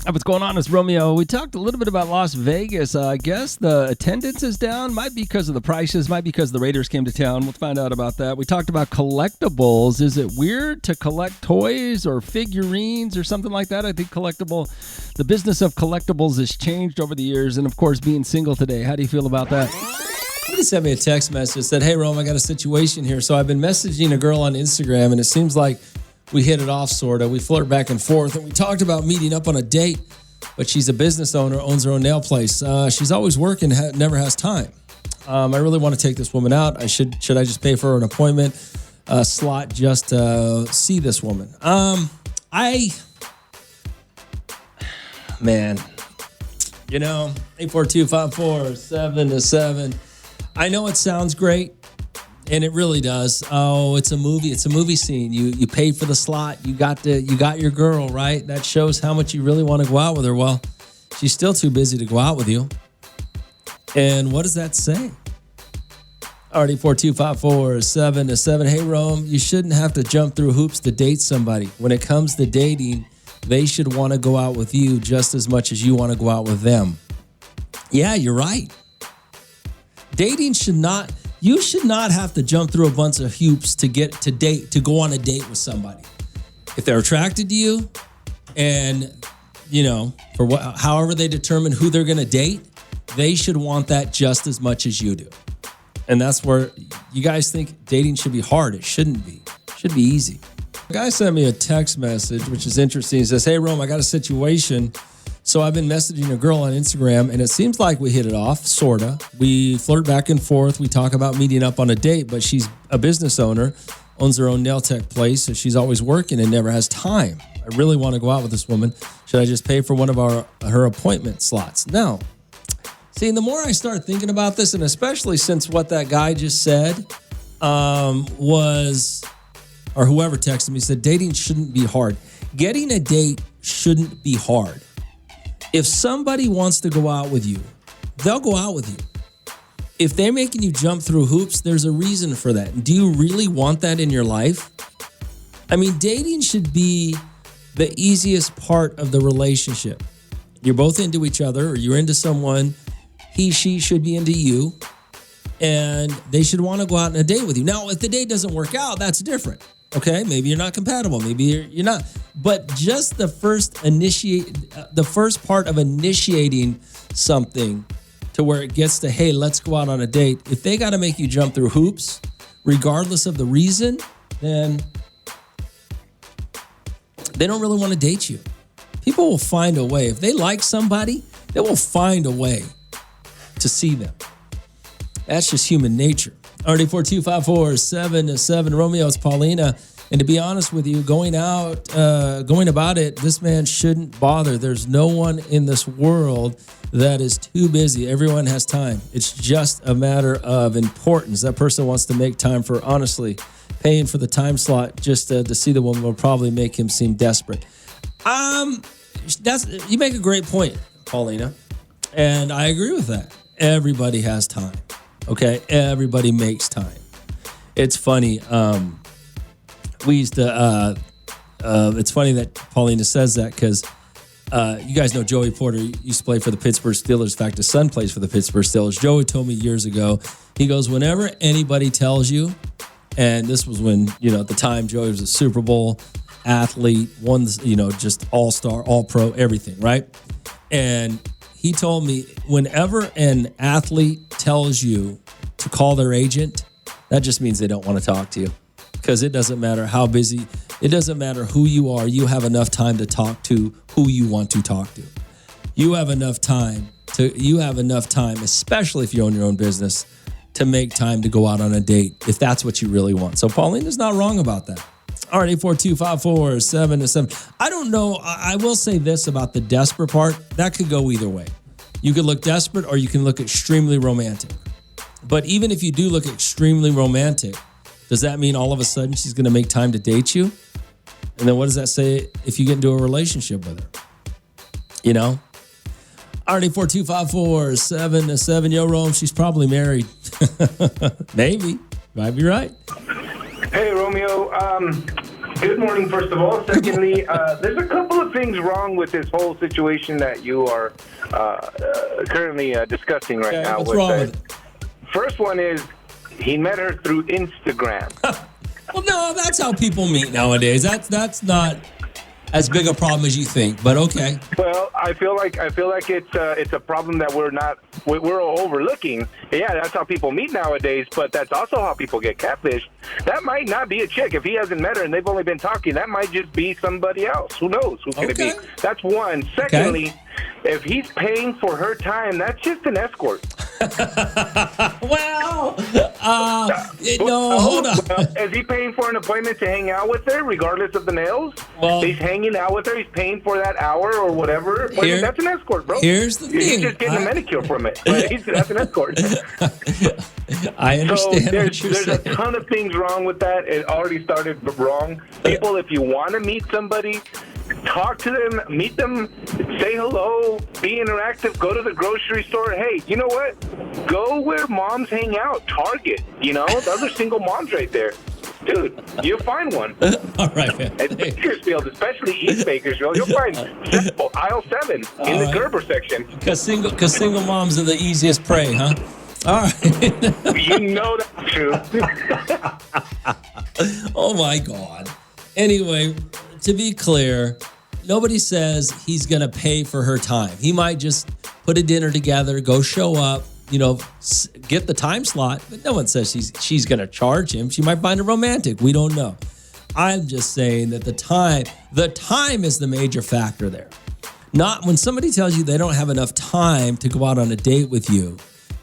What's going on? It's Romeo. We talked a little bit about Las Vegas. I guess the attendance is down. Might be because of the prices. Might be because the Raiders came to town. We'll find out about that. We talked about collectibles. Is it weird to collect toys or figurines or something like that? I think the business of collectibles has changed over the years. And, of course, being single today. How do you feel about that? Somebody sent me a text message, said, hey, Rome, I got a situation here. So I've been messaging a girl on Instagram, and it seems like we hit it off, sort of. We flirt back and forth, and we talked about meeting up on a date, but she's a business owner, owns her own nail place. She's always working, never has time. I really want to take this woman out. Should I just pay for an appointment slot just to see this woman? Man, 842-547-7. I know it sounds great. And it really does. Oh, it's a movie. It's a movie scene. You paid for the slot. You got your girl, right? That shows how much you really want to go out with her. Well, she's still too busy to go out with you. And what does that say? Already 42547-7. Hey, Rome, you shouldn't have to jump through hoops to date somebody. When it comes to dating, they should want to go out with you just as much as you want to go out with them. Yeah, you're right. You should not have to jump through a bunch of hoops to go on a date with somebody. If they're attracted to you and, however they determine who they're going to date, they should want that just as much as you do. And that's where you guys think dating should be hard. It shouldn't be. It should be easy. A guy sent me a text message, which is interesting. He says, hey, Rome, I got a situation. So I've been messaging a girl on Instagram, and it seems like we hit it off, sort of. We flirt back and forth. We talk about meeting up on a date, but she's a business owner, owns her own nail tech place, so she's always working and never has time. I really want to go out with this woman. Should I just pay for one of her appointment slots? No. See, and the more I start thinking about this, and especially since what that guy just said or whoever texted me, said dating shouldn't be hard. Getting a date shouldn't be hard. If somebody wants to go out with you, they'll go out with you. If they're making you jump through hoops, there's a reason for that. Do you really want that in your life? I mean, dating should be the easiest part of the relationship. You're both into each other, or you're into someone. She should be into you, and they should want to go out on a date with you. Now, if the date doesn't work out, that's different. Okay, maybe you're not compatible. Maybe you're not. But just the first part of initiating something to where it gets to, hey, let's go out on a date. If they got to make you jump through hoops, regardless of the reason, then they don't really want to date you. People will find a way. If they like somebody, they will find a way to see them. That's just human nature. Already 42547-7. Romeo, it's Paulina. And to be honest with you, going about it, this man shouldn't bother. There's no one in this world that is too busy. Everyone has time. It's just a matter of importance. That person wants to make time for, honestly, paying for the time slot just to see the woman will probably make him seem desperate. You make a great point, Paulina. And I agree with that. Everybody has time. Okay, everybody makes time. It's funny. It's funny that Paulina says that because you guys know Joey Porter used to play for the Pittsburgh Steelers. In fact, his son plays for the Pittsburgh Steelers. Joey told me years ago, he goes, whenever anybody tells you, and this was when, at the time Joey was a Super Bowl athlete, won, just all-star, all-pro, everything, right? And he told me whenever an athlete tells you to call their agent, that just means they don't want to talk to you. Because it doesn't matter how busy, it doesn't matter who you are, you have enough time to talk to who you want to talk to. You have enough time, especially if you own your own business, to make time to go out on a date if that's what you really want. So Paulina's not wrong about that. All right, 842-547-7. I don't know. I will say this about the desperate part. That could go either way. You could look desperate or you can look extremely romantic. But even if you do look extremely romantic, does that mean all of a sudden she's going to make time to date you? And then what does that say if you get into a relationship with her? Already 42547-7. Yo, Rome, she's probably married. Maybe. Might be right. Hey, Romeo. Good morning, first of all. Secondly, there's a couple of things wrong with this whole situation that you are currently discussing right now. What's wrong with it? First one is he met her through Instagram. Well, no, that's how people meet nowadays. That's not as big a problem as you think, but okay. Well, I feel like it's a problem that we're overlooking. Yeah, that's how people meet nowadays, but that's also how people get catfished. That might not be a chick if he hasn't met her and they've only been talking. That might just be somebody else. Who knows? Who could it be? That's one. Secondly, if he's paying for her time, that's just an escort. Well, no, hold on. Well, is he paying for an appointment to hang out with her, regardless of the nails? Well, he's hanging out with her. He's paying for that hour or whatever. That's an escort, bro. Here's the thing. He's just getting a manicure from it. That's an escort. I understand what you're saying. There's a ton of things wrong with that. It already started wrong. People, if you want to meet somebody, talk to them, meet them, say hello, be interactive, go to the grocery store. Hey, you know what? Go where moms hang out. Target, those are single moms right there. Dude, you'll find one. All right, man. At Bakersfield, especially East Bakersfield, you'll find aisle 7 in the Gerber section. Because single moms are the easiest prey, huh? All right. You know that's true. Oh, my God. Anyway, to be clear, nobody says he's going to pay for her time. He might just put a dinner together, go show up, get the time slot, but no one says she's going to charge him. She might find it romantic. We don't know. I'm just saying that the time is the major factor there. Not when somebody tells you they don't have enough time to go out on a date with you,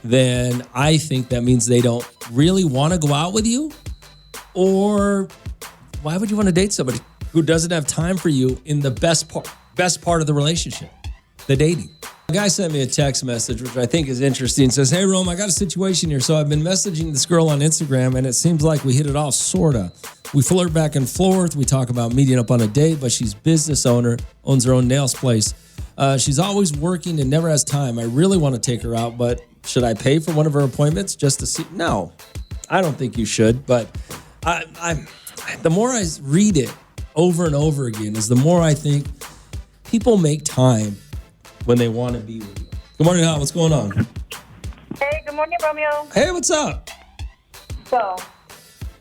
then I think that means they don't really want to go out with you. Or why would you want to date somebody who doesn't have time for you in the best part of the relationship, the dating? A guy sent me a text message, which I think is interesting. It says, "Hey, Rome, I got a situation here. So I've been messaging this girl on Instagram, and it seems like we hit it off, sorta. We flirt back and forth. We talk about meeting up on a date, but she's business owner, owns her own nails place. She's always working and never has time. I really want to take her out, but should I pay for one of her appointments just to see?" No, I don't think you should. But the more I read it over and over again, is the more I think people make time when they want to be with you. Good morning, Hal. What's going on? Hey, good morning, Romeo. Hey, what's up? So,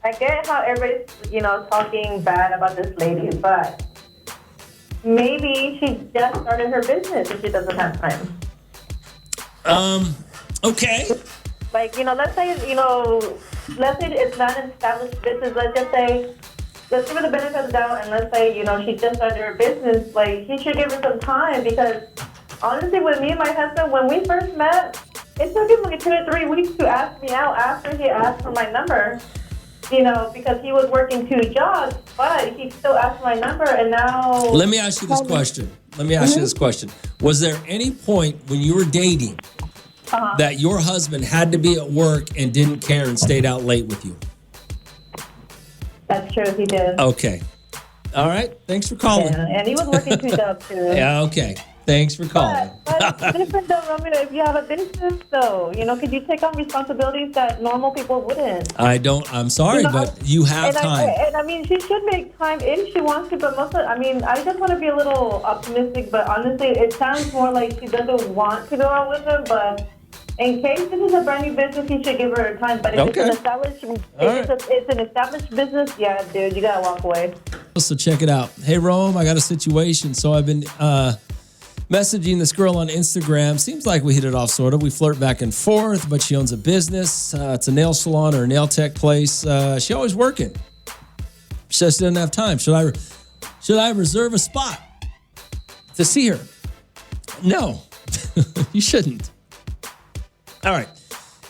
I get how everybody's, talking bad about this lady, but maybe she just started her business and she doesn't have time. Okay. Like, let's say it's not an established business. Let's give her the benefit of the doubt, and let's say, she just started her business. Like, he should give her some time, because honestly, with me and my husband, when we first met, it took him like 2 to 3 weeks to ask me out after he asked for my number, because he was working 2 jobs, but he still asked for my number, and now... Let me ask you this question. Was there any point when you were dating that your husband had to be at work and didn't care and stayed out late with you? That's true, he did. Okay. All right. Thanks for calling. Yeah, and he was working 2 jobs, too. Yeah, okay. Thanks for calling. But it's different though, Romeo. If you have a business though, could you take on responsibilities that normal people wouldn't? I'm sorry, but you have time. She should make time if she wants to, but I just want to be a little optimistic, but honestly, it sounds more like she doesn't want to go out with him, but in case this is a brand new business, he should give her time. But if it's an established business, yeah, dude, you gotta walk away. So check it out. Hey, Rome, I got a situation. So I've been messaging this girl on Instagram. Seems like we hit it off, sort of. We flirt back and forth, but she owns a business. It's a nail salon or a nail tech place. She always working. She just doesn't have time. Should I reserve a spot to see her? No, you shouldn't. All right.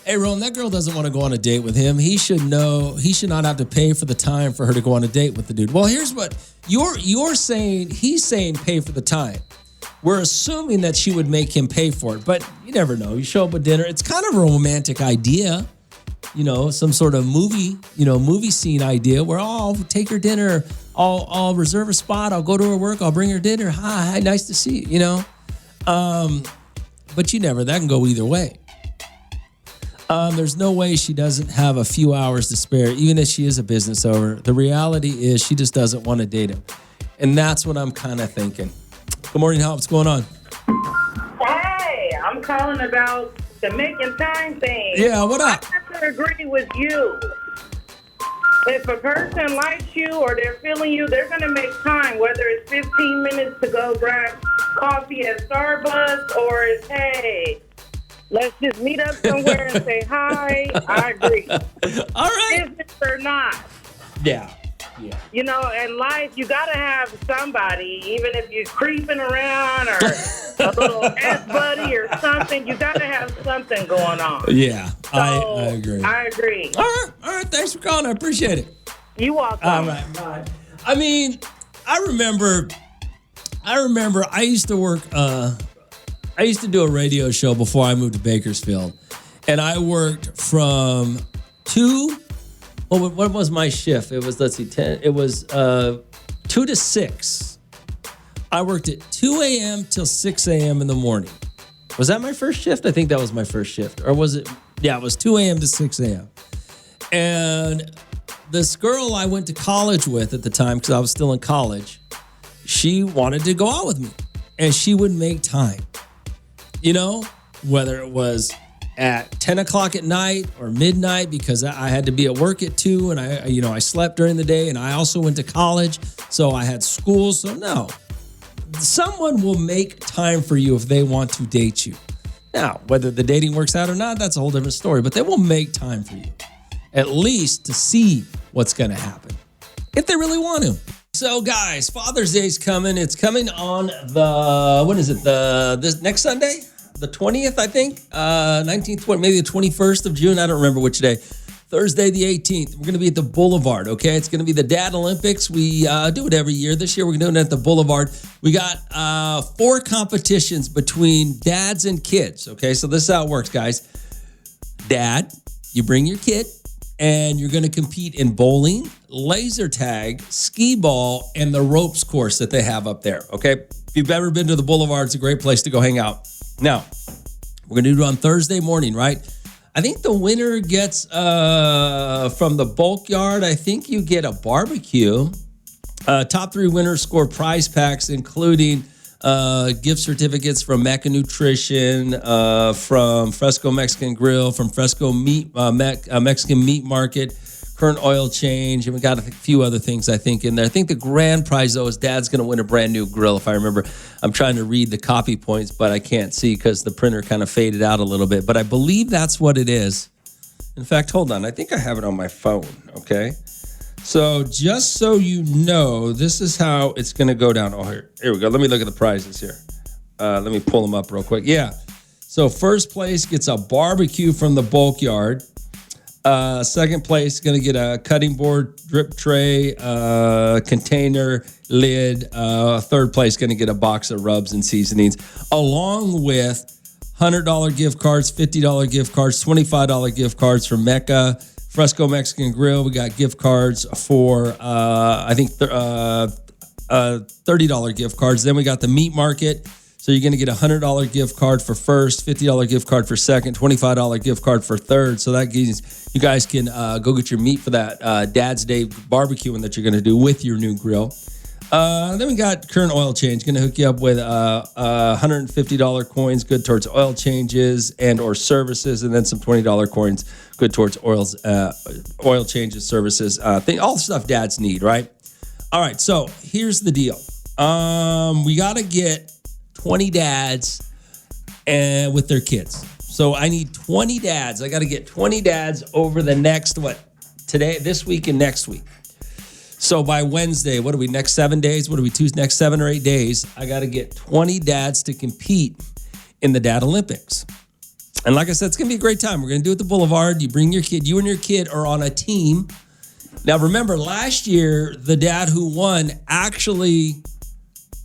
Hey, Rome, that girl doesn't want to go on a date with him. He should know. He should not have to pay for the time for her to go on a date with the dude. Well, here's what you're saying. He's saying pay for the time. We're assuming that she would make him pay for it, but you never know. You show up at dinner. It's kind of a romantic idea, some sort of movie scene idea where, I'll take her dinner. I'll reserve a spot. I'll go to her work. I'll bring her dinner. Hi, nice to see you, But that can go either way. There's no way she doesn't have a few hours to spare, even if she is a business owner. The reality is she just doesn't want to date him. And that's what I'm kind of thinking. Good morning, Hal. What's going on? Hey, I'm calling about the making time thing. Yeah, what up? I have to agree with you. If a person likes you or they're feeling you, they're going to make time, whether it's 15 minutes to go grab coffee at Starbucks or it's, hey, let's just meet up somewhere and say hi. I agree. All right. Business or not. Yeah. You know, in life, you got to have somebody, even if you're creeping around or a little S-buddy or something, you got to have something going on. Yeah, So, I agree. I agree. All right. Thanks for calling. I appreciate it. You welcome. All right, bye. I mean, I remember I used to work, I used to do a radio show before I moved to Bakersfield. And I worked from 2, what was my shift? It was, 10, it was 2 to 6. I worked at 2 a.m. till 6 a.m. in the morning. Was that my first shift? I think that was my first shift. Or was it? Yeah, it was 2 a.m. to 6 a.m. And this girl I went to college with at the time, because I was still in college, she wanted to go out with me. And she would make time. You know, whether it was at 10 o'clock at night or midnight, because I had to be at work at 2 and I slept during the day, and I also went to college, so I had school. So no, someone will make time for you if they want to date you. Now, whether the dating works out or not, that's a whole different story, but they will make time for you, at least to see what's going to happen, if they really want to. So guys, Father's Day's coming. It's coming on this next Sunday? The 20th, I think, 19th, maybe the 21st of June. I don't remember which day. Thursday, the 18th. We're going to be at the Boulevard, okay? It's going to be the Dad Olympics. We do it every year. This year, we're doing it at the Boulevard. We got 4 competitions between dads and kids, okay? So this is how it works, guys. Dad, you bring your kid, and you're going to compete in bowling, laser tag, skee ball, and the ropes course that they have up there, okay? If you've ever been to the Boulevard, it's a great place to go hang out. Now, we're going to do it on Thursday morning, right? I think the winner gets, from the bulk yard, I think you get a barbecue. Top 3 winners score prize packs, including gift certificates from Mecca Nutrition, from Fresco Mexican Grill, from Fresco Mexican Meat Market, Current Oil Change, and we got a few other things, I think, in there. I think the grand prize, though, is Dad's going to win a brand new grill, if I remember. I'm trying to read the copy points, but I can't see because the printer kind of faded out a little bit. But I believe that's what it is. In fact, hold on. I think I have it on my phone, okay? So just so you know, this is how it's going to go down. Oh, here we go. Let me look at the prizes here. Let me pull them up real quick. Yeah. So first place gets a barbecue from the bulk yard. Second place going to get a cutting board, drip tray, container, lid. Third place going to get a box of rubs and seasonings, along with $100 gift cards, $50 gift cards, $25 gift cards from Mecca, Fresco Mexican Grill. We got gift cards for, I think, $30 gift cards. Then we got the meat market. So you're going to get a $100 gift card for first, $50 gift card for second, $25 gift card for third. So that gives you guys can go get your meat for that Dad's Day barbecuing that you're going to do with your new grill. Then we got Current Oil Change, going to hook you up with $150 coins, good towards oil changes and or services, and then some $20 coins, good towards oil changes, services, all the stuff dads need, right? All right, so here's the deal. We got to get 20 dads and with their kids. So I need 20 dads. I got to get 20 dads over the next, this week and next week. So by Wednesday, next 7 days? Next 7 or 8 days, I got to get 20 dads to compete in the Dad Olympics. And like I said, it's going to be a great time. We're going to do it at the Boulevard. You bring your kid. You and your kid are on a team. Now, remember, last year, the dad who won actually,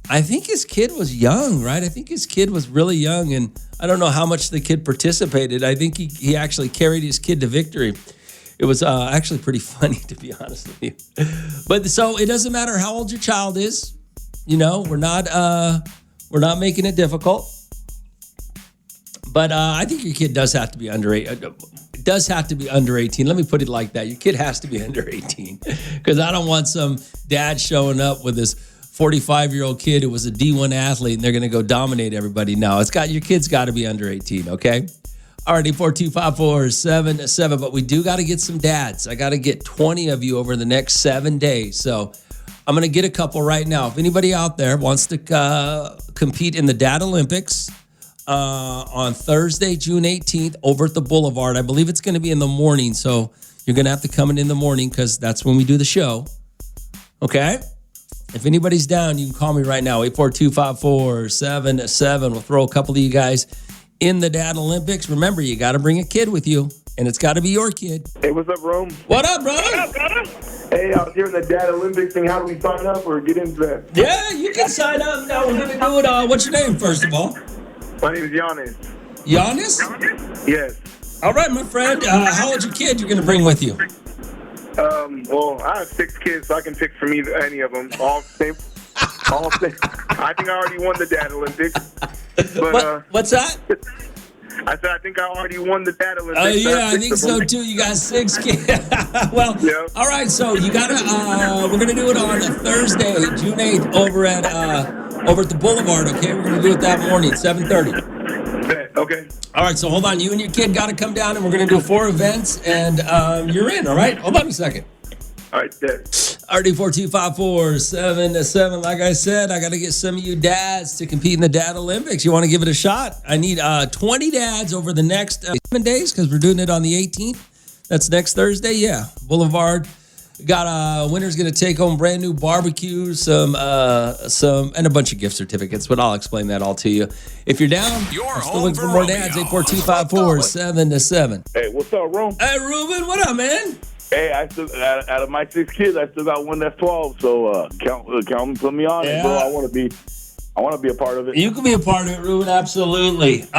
I think his kid was young, right? I think his kid was really young, and I don't know how much the kid participated. I think he actually carried his kid to victory. It was actually pretty funny, to be honest with you. But so it doesn't matter how old your child is. You know, we're not making it difficult. But I think your kid does have to be under 8. does have to be under 18. Let me put it like that. Your kid has to be under 18 because I don't want some dad showing up with this 45-year-old kid who was a D1 athlete and they're going to go dominate everybody. No, your kid's got to be under 18, okay? All right, 842-547-7. But we do got to get some dads. I got to get 20 of you over the next 7 days. So I'm going to get a couple right now. If anybody out there wants to compete in the Dad Olympics on Thursday, June 18th, over at the Boulevard, I believe it's going to be in the morning. So you're going to have to come in the morning because that's when we do the show. Okay? If anybody's down, you can call me right now, 842-547-7. We'll throw a couple of you guys in the Dad Olympics. Remember, you got to bring a kid with you, and it's got to be your kid. Hey, what's up, Rome? What up, brother? Hey, I was hearing the Dad Olympics thing. How do we sign up or get into that? Yeah, you can sign up. Now, we're going to do it. What's your name, first of all? My name is Giannis. Giannis? Yes. All right, my friend. How old's your kid you're going to bring with you? Well, I have 6 kids, so I can pick from any of them. All same. All same. I think I already won the Dad Olympics. But, what's that? I said I think I already won the Dad Olympics. Yeah, I think so too. You got 6 kids. Well, yeah. All right. So you got to. We're gonna do it on Thursday, June 8th, over at the Boulevard. Okay, we're gonna do it that morning, 7:30. Okay. All right. So hold on. You and your kid got to come down, and we're gonna do 4 events, and you're in. All right. Hold on a second. All right, there. RD42547-7. Like I said, I got to get some of you dads to compete in the Dad Olympics. You want to give it a shot? I need 20 dads over the next 7 days because we're doing it on the 18th. That's next Thursday. Yeah, Boulevard. Got winner's going to take home brand new barbecue, some and a bunch of gift certificates. But I'll explain that all to you. If you're down, I'm still looking for more dads. 842-547-7. Hey, what's up, Rome? Hey, Ruben, what up, man? Hey, I still out of my 6 kids, I still got one that's 12. So count me, put me on it, bro. I want to be a part of it. You can be a part of it, Ruben. Absolutely.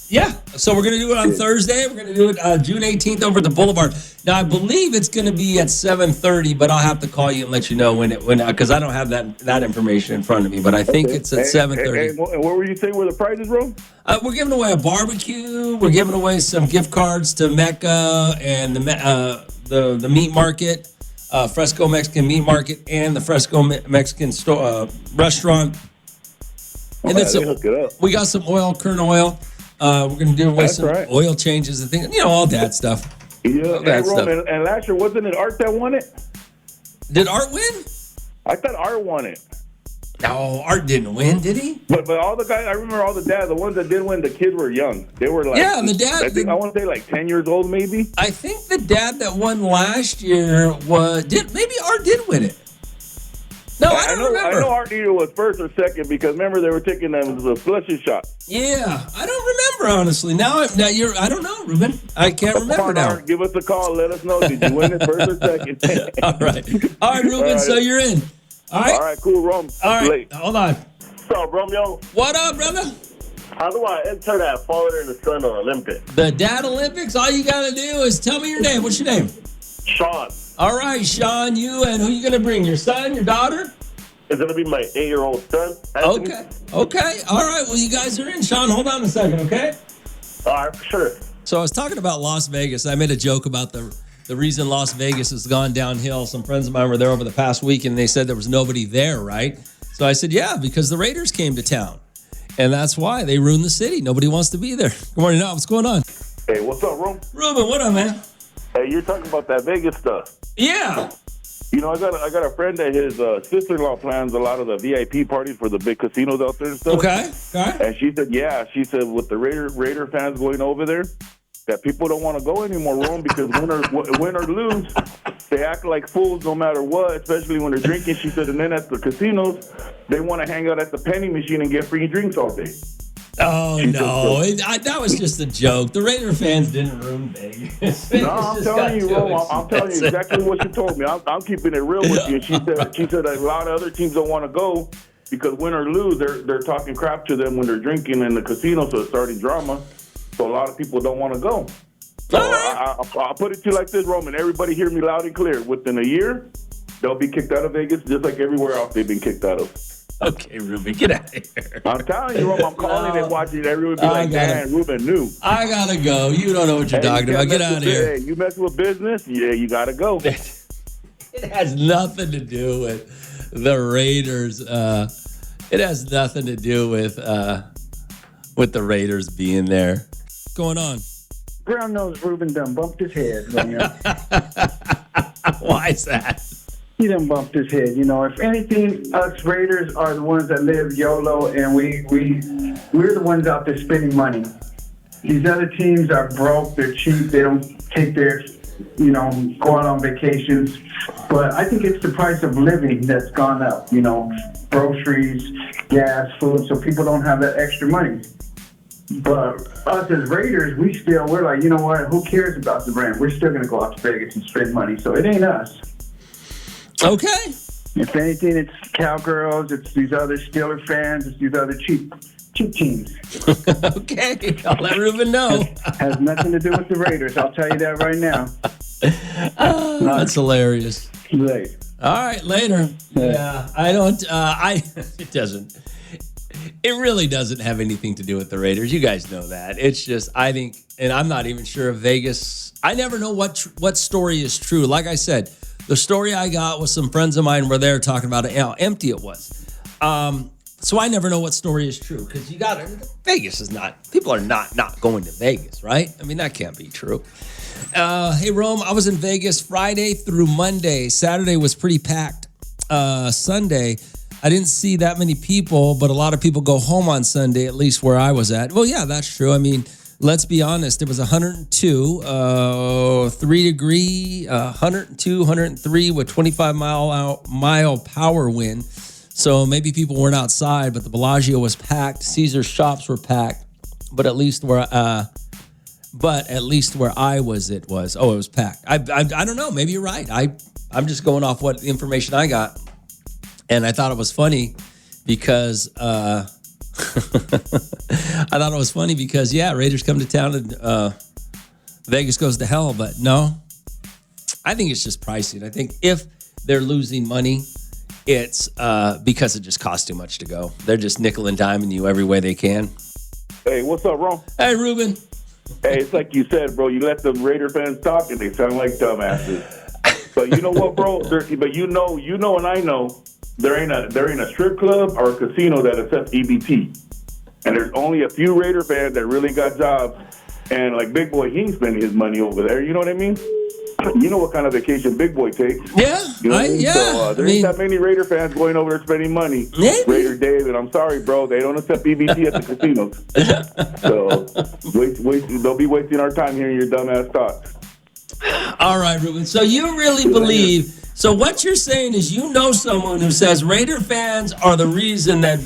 Yeah. So we're gonna do it on Thursday. We're gonna do it June 18th over at the Boulevard. Now I believe it's gonna be at 7:30, but I'll have to call you and let you know when because I don't have that information in front of me. But I think it's at 7:30. And what were you saying were the prizes, bro? We're giving away a barbecue. We're giving away some gift cards to Mecca and the meat market, Fresco Mexican Meat Market, and the Fresco Mexican restaurant. And then we got some oil, oil. We're going to do away some oil changes and things, all that stuff. Yeah, and last year, wasn't it Art that won it? Did Art win? I thought Art won it. No, Art didn't win, did he? But all the guys, I remember all the dads, the ones that did win, the kids were young. They were like, yeah, the dad. I want to say like 10 years old, maybe. I think the dad that won last year maybe Art did win it. No, I don't remember. I know Art either was first or second because remember they were taking them the flushy shot. Yeah, I don't remember honestly. I don't know, Ruben. I can't remember now. Art, give us a call. Let us know. Did you win it first or second? All right, Ruben. All right. So you're in. All right, cool, Rome. All right, hold on. What's up, Romeo? What up, brother? How do I enter that Father and the Son Olympics? The Dad Olympics. All you gotta do is tell me your name. What's your name? Sean. All right, Sean. You and who you gonna bring? Your son? Your daughter? It's gonna be my 8-year-old son. Anthony. Okay. All right. Well, you guys are in. Sean, hold on a second, okay? All right, for sure. So I was talking about Las Vegas. I made a joke about the reason Las Vegas has gone downhill. Some friends of mine were there over the past week, and they said there was nobody there, right? So I said, yeah, because the Raiders came to town, and that's why they ruined the city. Nobody wants to be there. Good morning, now. What's going on? Hey, what's up, Rome? Ruben, what up, man? Hey, you're talking about that Vegas stuff. Yeah. I got a friend that his sister-in-law plans a lot of the VIP parties for the big casinos out there and stuff. Okay. And she said with the Raider fans going over there, that people don't want to go anymore, Rome, because win or lose, they act like fools no matter what, especially when they're drinking. She said, and then at the casinos, they want to hang out at the penny machine and get free drinks all day. Oh, no. That was just a joke. The Raider fans didn't ruin Vegas. No, I'm telling you, Rome, I'm telling you exactly what she told me. I'm keeping it real with you. She said a lot of other teams don't want to go because win or lose, they're talking crap to them when they're drinking in the casino, so it's starting drama. So a lot of people don't want to go. So I'll put it to you like this, Roman. Everybody hear me loud and clear. Within a year, they'll be kicked out of Vegas just like everywhere else they've been kicked out of. Okay, Ruben, get out of here. I'm telling you, I'm calling it, watching it. Everyone be like, man, Ruben knew. I gotta go. You don't know what you're talking about. Get out of here. Hey, you mess with business? Yeah, you gotta go. It has nothing to do with the Raiders. It has nothing to do with the Raiders being there. What's going on? Brown-nosed Ruben done bumped his head. Why is that? He done bumped his head. You know, if anything, us Raiders are the ones that live YOLO, and we're the ones out there spending money. These other teams are broke. They're cheap. They don't take their, go out on vacations. But I think it's the price of living that's gone up. Groceries, gas, food, so people don't have that extra money. But us as Raiders, we're like, you know what? Who cares about the brand? We're still going to go out to Vegas and spend money. So it ain't us. Okay. If anything, it's Cowgirls, it's these other Steeler fans, it's these other cheap teams. Okay, I'll let Ruben know. Has nothing to do with the Raiders. I'll tell you that right now. That's hilarious. Later. All right, later. Yeah, it doesn't. It really doesn't have anything to do with the Raiders. You guys know that. It's just, I think, and I'm not even sure if Vegas, I never know what story is true. Like I said, the story I got was some friends of mine were there talking about how empty it was. So I never know what story is true because Vegas is not, people are not going to Vegas, right? I mean, that can't be true. Hey, Rome, I was in Vegas Friday through Monday. Saturday was pretty packed. Sunday, I didn't see that many people, but a lot of people go home on Sunday, at least where I was at. Well, yeah, that's true. I mean, let's be honest. It was 102, 3 degree, 102, 103 with 25 mile power wind. So maybe people weren't outside, but the Bellagio was packed. Caesar's shops were packed, but at least where I was, it was packed. I don't know. Maybe you're right. I'm just going off what information I got, and I thought it was funny because Raiders come to town and Vegas goes to hell. But no, I think it's just pricing. I think if they're losing money, it's because it just costs too much to go. They're just nickel and diming you every way they can. Hey, what's up, Ron? Hey, Ruben. Hey, it's like you said, bro. You let the Raider fans talk, and they sound like dumbasses. But you know what, bro? But you know, and I know there ain't a strip club or a casino that accepts EBT, and there's only a few Raider fans that really got jobs. And like Big Boy, he ain't spending his money over there. You know what I mean? You know what kind of vacation Big Boy takes. Yeah, you know So there ain't that many Raider fans going over there spending money. Maybe. Raider Dave, and I'm sorry, bro, they don't accept EBT at the casinos. So they'll be wasting our time hearing your dumbass thoughts. All right, Ruben. So you really believe, so what you're saying is you know someone who says Raider fans are the reason that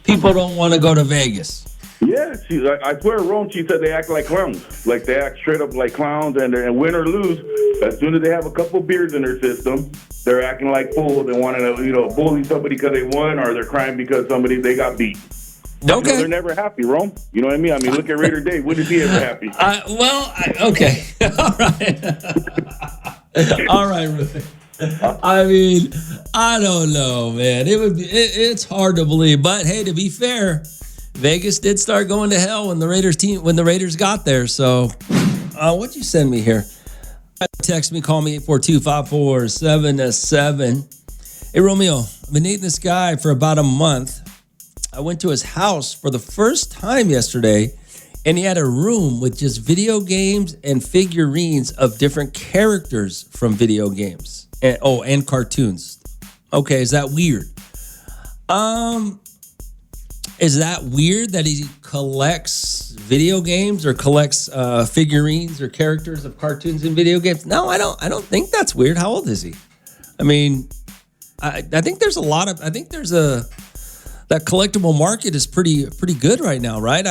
people don't want to go to Vegas. Yeah, I swear, Rome, she said they act like clowns. Like they act straight up like clowns, and win or lose, as soon as they have a couple beers in their system, they're acting like fools and wanting to, bully somebody because they won, or they're crying because they got beat. Okay. They're never happy, Rome. You know what I mean? I mean, look at Raider Dave. When is he ever happy? Okay. All right. All right, Ruben. I mean, I don't know, man. It's hard to believe, but hey, to be fair, Vegas did start going to hell when the Raiders got there. So, what'd you send me here? Text me, call me 842-547-7. Hey, Romeo, I've been dating this guy for about a month. I went to his house for the first time yesterday, and he had a room with just video games and figurines of different characters from video games. And cartoons. Okay, is that weird? Is that weird that he collects video games or collects figurines or characters of cartoons in video games? No, I don't think that's weird. How old is he? I mean, I think there's that collectible market is pretty good right now, right?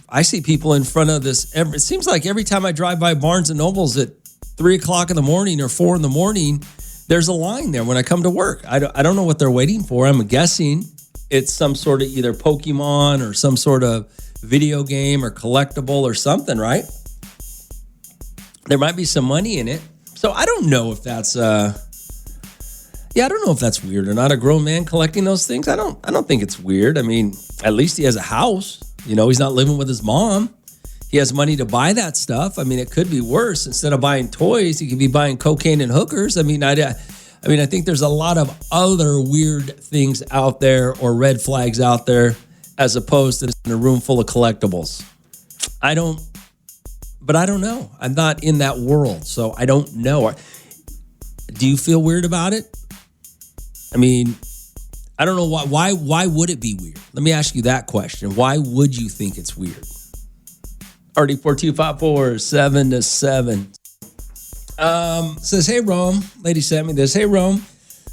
I see people in front of this. It seems like every time I drive by Barnes and Nobles at 3:00 in the morning or 4 in the morning, there's a line there when I come to work. I don't know what they're waiting for. I'm guessing it's some sort of either Pokemon or some sort of video game or collectible or something, right? There might be some money in it. So I don't know if that's Yeah, I don't know if that's weird or not. A grown man collecting those things. I don't think it's weird. I mean, at least he has a house. He's not living with his mom. He has money to buy that stuff. I mean, it could be worse. Instead of buying toys, he could be buying cocaine and hookers. I mean, I think there's a lot of other weird things out there or red flags out there as opposed to in a room full of collectibles. I don't know. I'm not in that world, so I don't know. Do you feel weird about it? I mean, I don't know why would it be weird? Let me ask you that question. Why would you think it's weird? RD4254-7-7. Says, hey, Rome. Lady sent me this. Hey, Rome.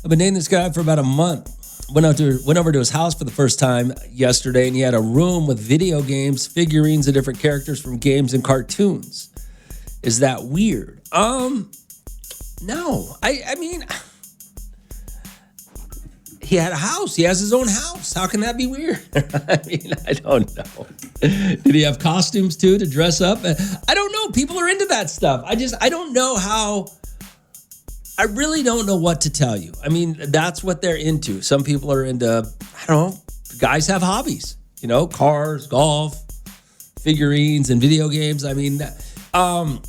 I've been dating this guy for about a month. Went over to his house for the first time yesterday, and he had a room with video games, figurines of different characters from games and cartoons. Is that weird? No. I mean, he had a house. He has his own house. How can that be weird? I mean, I don't know. Did he have costumes too to dress up? I don't know. People are into that stuff. I don't know how. I really don't know what to tell you. I mean, that's what they're into. Some people are into, I don't know, guys have hobbies, cars, golf, figurines, and video games. I mean, and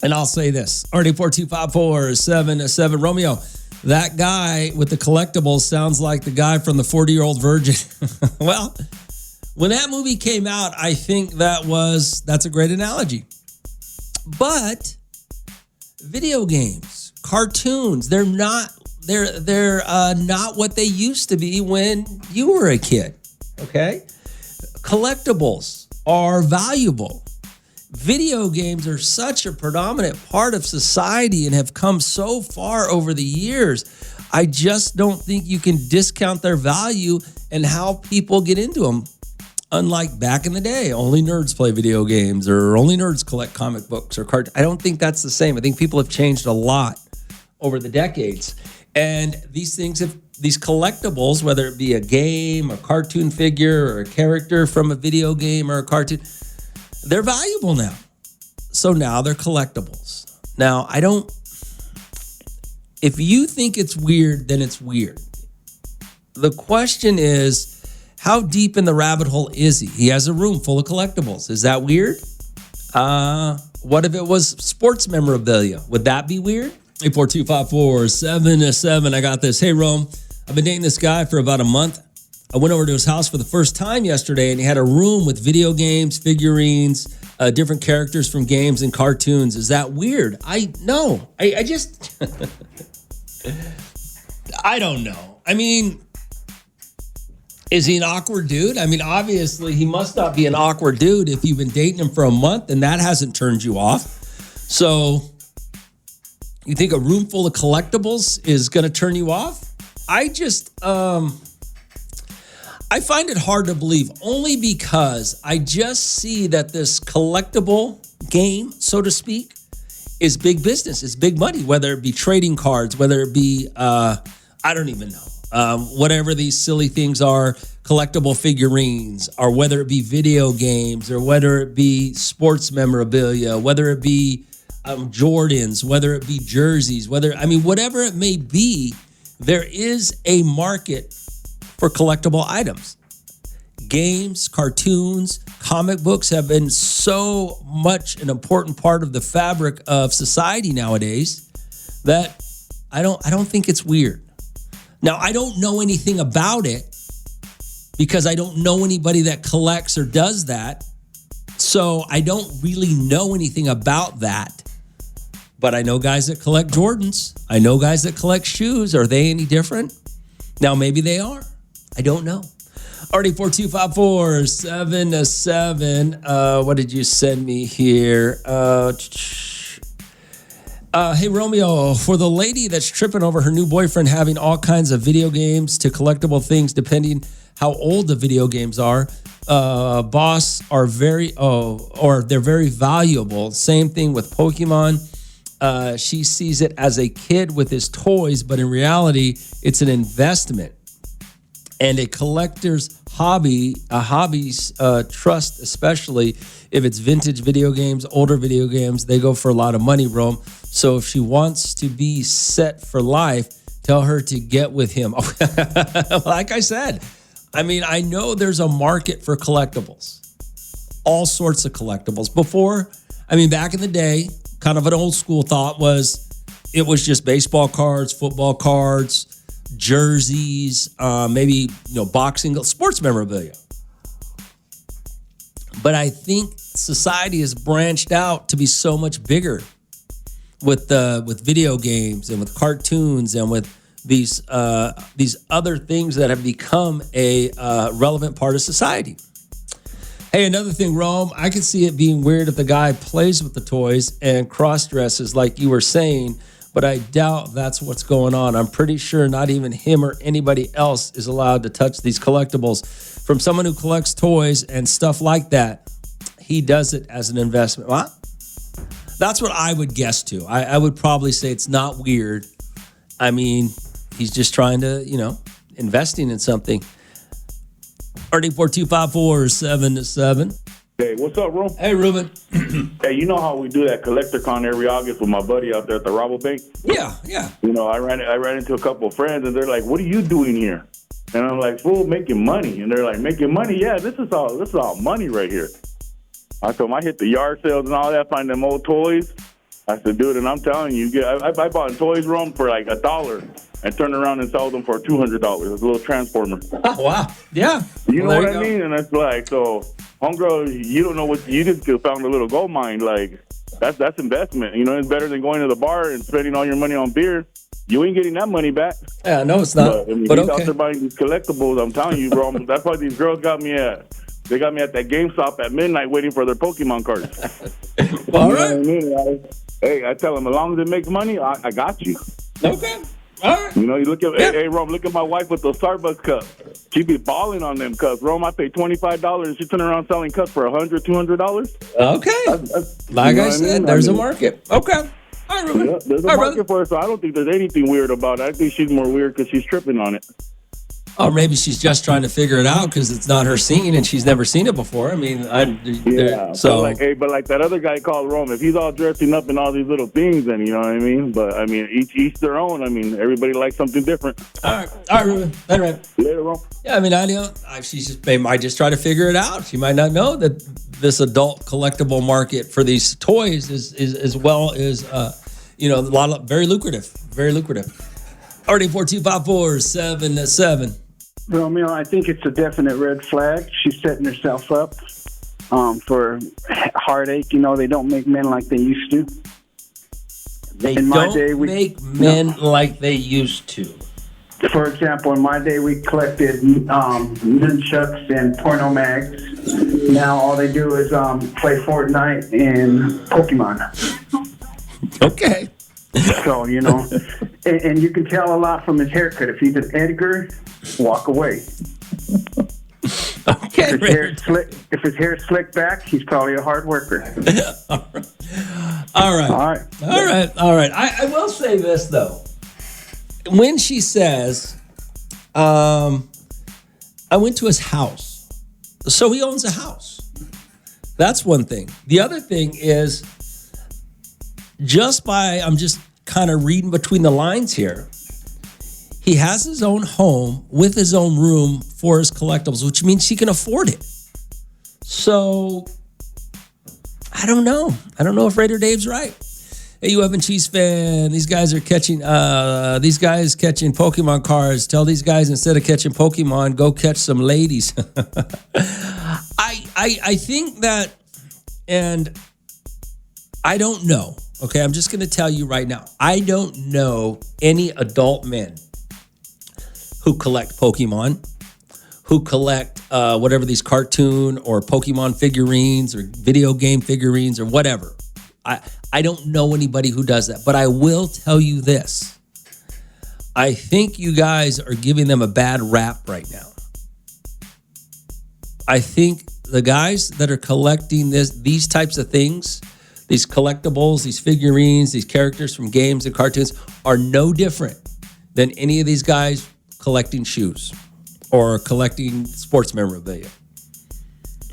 I'll say this, RD4254-7-7, Romeo, that guy with the collectibles sounds like the guy from the 40-Year-Old Virgin. Well, when that movie came out, I think that's a great analogy. But video games, cartoons, they're not what they used to be when you were a kid, okay? Collectibles are valuable. Video games are such a predominant part of society and have come so far over the years. I just don't think you can discount their value and how people get into them. Unlike back in the day, only nerds play video games or only nerds collect comic books or cartoons. I don't think that's the same. I think people have changed a lot over the decades. And these collectibles, whether it be a game, a cartoon figure, or a character from a video game or a cartoon, they're valuable now. So now they're collectibles. Now, if you think it's weird, then it's weird. The question is, how deep in the rabbit hole is he? He has a room full of collectibles. Is that weird? What if it was sports memorabilia? Would that be weird? 84254-7-7. I got this. Hey, Rome. I've been dating this guy for about a month. I went over to his house for the first time yesterday, and he had a room with video games, figurines, different characters from games and cartoons. Is that weird? I just, I don't know. I mean, is he an awkward dude? I mean, obviously, he must not be an awkward dude if you've been dating him for a month and that hasn't turned you off. So, you think a room full of collectibles is going to turn you off? I just, I find it hard to believe only because I just see that this collectible game, so to speak, is big business. It's big money, whether it be trading cards, whether it be, I don't even know, whatever these silly things are, collectible figurines, or whether it be video games, or whether it be sports memorabilia, whether it be Jordans, whether it be jerseys, whatever it may be, there is a market for collectible items. Games, cartoons, comic books have been so much an important part of the fabric of society nowadays that I don't think it's weird. Now, I don't know anything about it because I don't know anybody that collects or does that. So I don't really know anything about that. But I know guys that collect Jordans. I know guys that collect shoes. Are they any different? Now, maybe they are. I don't know. RD4254-7-7. What did you send me here? Hey, Romeo, for the lady that's tripping over her new boyfriend having all kinds of video games to collectible things, depending how old the video games are, boss, they're very valuable. Same thing with Pokemon. She sees it as a kid with his toys, but in reality, it's an investment. And a collector's hobby's trust, especially if it's vintage video games, older video games, they go for a lot of money, Rome. So if she wants to be set for life, Tell her to get with him. Like I said, I mean, I know there's a market for collectibles, all sorts of collectibles. Before, I mean, back in the day, kind of an old school thought was it was just baseball cards, football cards, jerseys, maybe, boxing, sports memorabilia. But I think society has branched out to be so much bigger with video games and with cartoons and with these other things that have become a relevant part of society. Hey, another thing, Rome, I can see it being weird if the guy plays with the toys and cross-dresses like you were saying, but I doubt that's what's going on. I'm pretty sure not even him or anybody else is allowed to touch these collectibles. From someone who collects toys and stuff like that, he does it as an investment. What? That's what I would guess too. I would probably say it's not weird. I mean, he's just trying to, investing in something. 34254-7-7. Hey, what's up, Ron? Hey, Ruben. Hey, you know how we do that collector con every August with my buddy out there at the Rabobank? Yeah. I ran into a couple of friends, and they're like, "What are you doing here?" And I'm like, "Fool, making money." And they're like, "Making money? Yeah, this is all money right here." I told them I hit the yard sales and all that, find them old toys. I said, dude, and I'm telling you, I bought toys, Rome, for like $1 and turned around and sold them for $200. It's a little transformer. Oh, wow. Yeah. You know what I mean? And it's like, so, homegirl, you don't know what, you just found a little gold mine. Like, that's investment. It's better than going to the bar and spending all your money on beer. You ain't getting that money back. Yeah, no, it's not. But he's out there buying these collectibles. I'm telling you, bro. That's why these girls got me at. They got me at that GameStop at midnight waiting for their Pokemon cards. All right. Hey, I tell them, as long as it makes money, I got you. Okay. All right. You look at, hey, Rome, look at my wife with those Starbucks cups. She be balling on them cups. Rome, I paid $25. She turn around selling cups for $100, $200. Okay. Like I said, there's a market. Okay. All right, Ruben. Yeah, there's a market for it, so I don't think there's anything weird about it. I think she's more weird because she's tripping on it. Or maybe she's just trying to figure it out because it's not her scene and she's never seen it before. I mean, so like that other guy called Rome. If he's all dressing up in all these little things, then you know what I mean. But I mean, each their own. I mean, everybody likes something different. All right, Ruben. All right. Later, Rome. Yeah, I mean, they might just try to figure it out. She might not know that this adult collectible market for these toys is as well as very lucrative. 34254-7-7. Romeo, I think it's a definite red flag. She's setting herself up for heartache. They don't make men like they used to. They don't make men like they used to. For example, in my day, we collected nunchucks and porno mags. Now all they do is play Fortnite and Pokemon. Okay. So, and you can tell a lot from his haircut. If he's an Edgar, walk away. Okay. If his hair's slicked back, he's probably a hard worker. All right. I will say this, though. When she says, I went to his house. So he owns a house. That's one thing. The other thing is, I'm just kind of reading between the lines here. He has his own home with his own room for his collectibles, which means he can afford it. So, I don't know. I don't know if Raider Dave's right. Hey, you Evan Cheese fan, these guys catching Pokemon cards. Tell these guys instead of catching Pokemon, go catch some ladies. I think that, and I don't know. Okay, I'm just going to tell you right now. I don't know any adult men who collect Pokemon, who collect whatever these cartoon or Pokemon figurines or video game figurines or whatever. I don't know anybody who does that, but I will tell you this. I think you guys are giving them a bad rap right now. I think the guys that are collecting these types of things, these collectibles, these figurines, these characters from games and cartoons are no different than any of these guys collecting shoes or collecting sports memorabilia.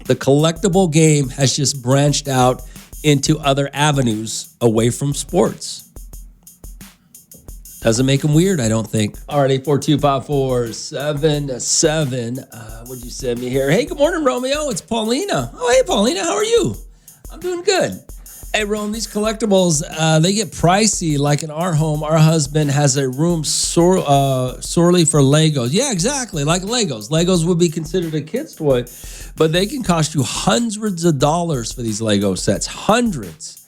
The collectible game has just branched out into other avenues away from sports. Doesn't make them weird, I don't think. All right, 842-5477. What'd you send me here? Hey, good morning, Romeo. It's Paulina. Oh, hey, Paulina. How are you? I'm doing good. Hey, Rome, these collectibles, they get pricey. Like in our home, our husband has a room sorely for Legos. Yeah, exactly, like Legos. Legos would be considered a kid's toy, but they can cost you hundreds of dollars for these Lego sets. Hundreds.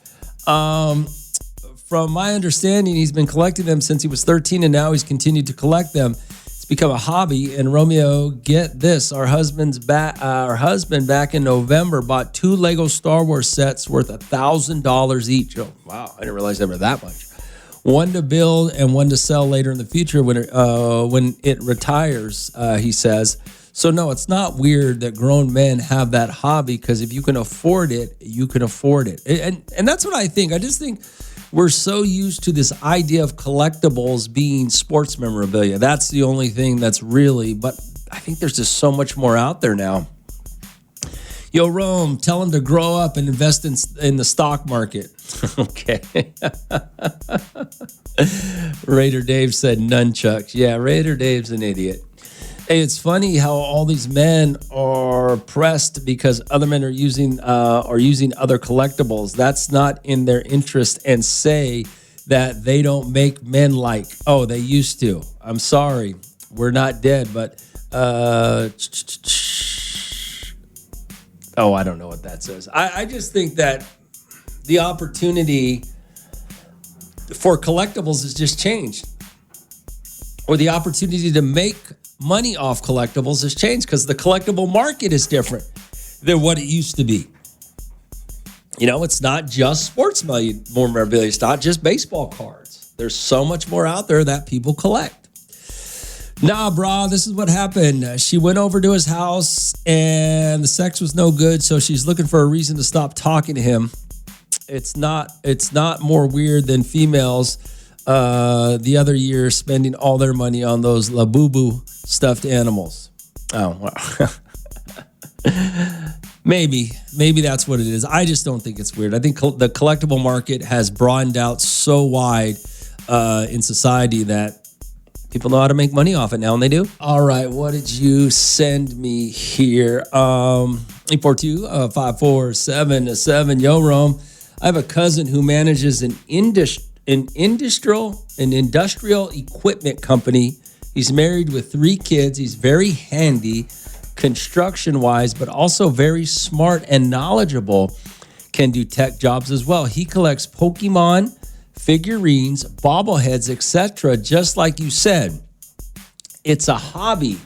From my understanding, he's been collecting them since he was 13, and now he's continued to collect them. It's become a hobby. And Romeo, get this: our husband back in November bought 2 Lego Star Wars sets worth $1,000 each. Oh, wow! I didn't realize they were that much. One to build and one to sell later in the future when it retires. He says. So no, it's not weird that grown men have that hobby, because if you can afford it, you can afford it. And that's what I think. I just think we're so used to this idea of collectibles being sports memorabilia. That's the only thing that's really, but I think there's just so much more out there now. Yo, Rome, tell him to grow up and invest in the stock market. Okay. Raider Dave said nunchucks. Yeah, Raider Dave's an idiot. Hey, it's funny how all these men are pressed because other men are using other collectibles. That's not in their interest, and say that they don't make men like, oh, they used to. I'm sorry, we're not dead, but I don't know what that says. I just think that the opportunity for collectibles has just changed, or the opportunity to make money off collectibles has changed because the collectible market is different than what it used to be. You know, it's not just sports memorabilia. It's not just baseball cards. There's so much more out there that people collect. Nah, brah, this is what happened. She went over to his house and the sex was no good, so she's looking for a reason to stop talking to him. It's not more weird than females the other year spending all their money on those Labubu stuffed animals. Oh, wow. Maybe that's what it is. I just don't think it's weird. I think the collectible market has broadened out so wide in society that people know how to make money off it now, and they do. All right, what did you send me here? 842-5477. Yo, Rome. I have a cousin who manages an industrial equipment company. He's married with 3 kids. He's very handy construction-wise, but also very smart and knowledgeable. Can do tech jobs as well. He collects Pokemon, figurines, bobbleheads, etc. Just like you said, it's a hobby.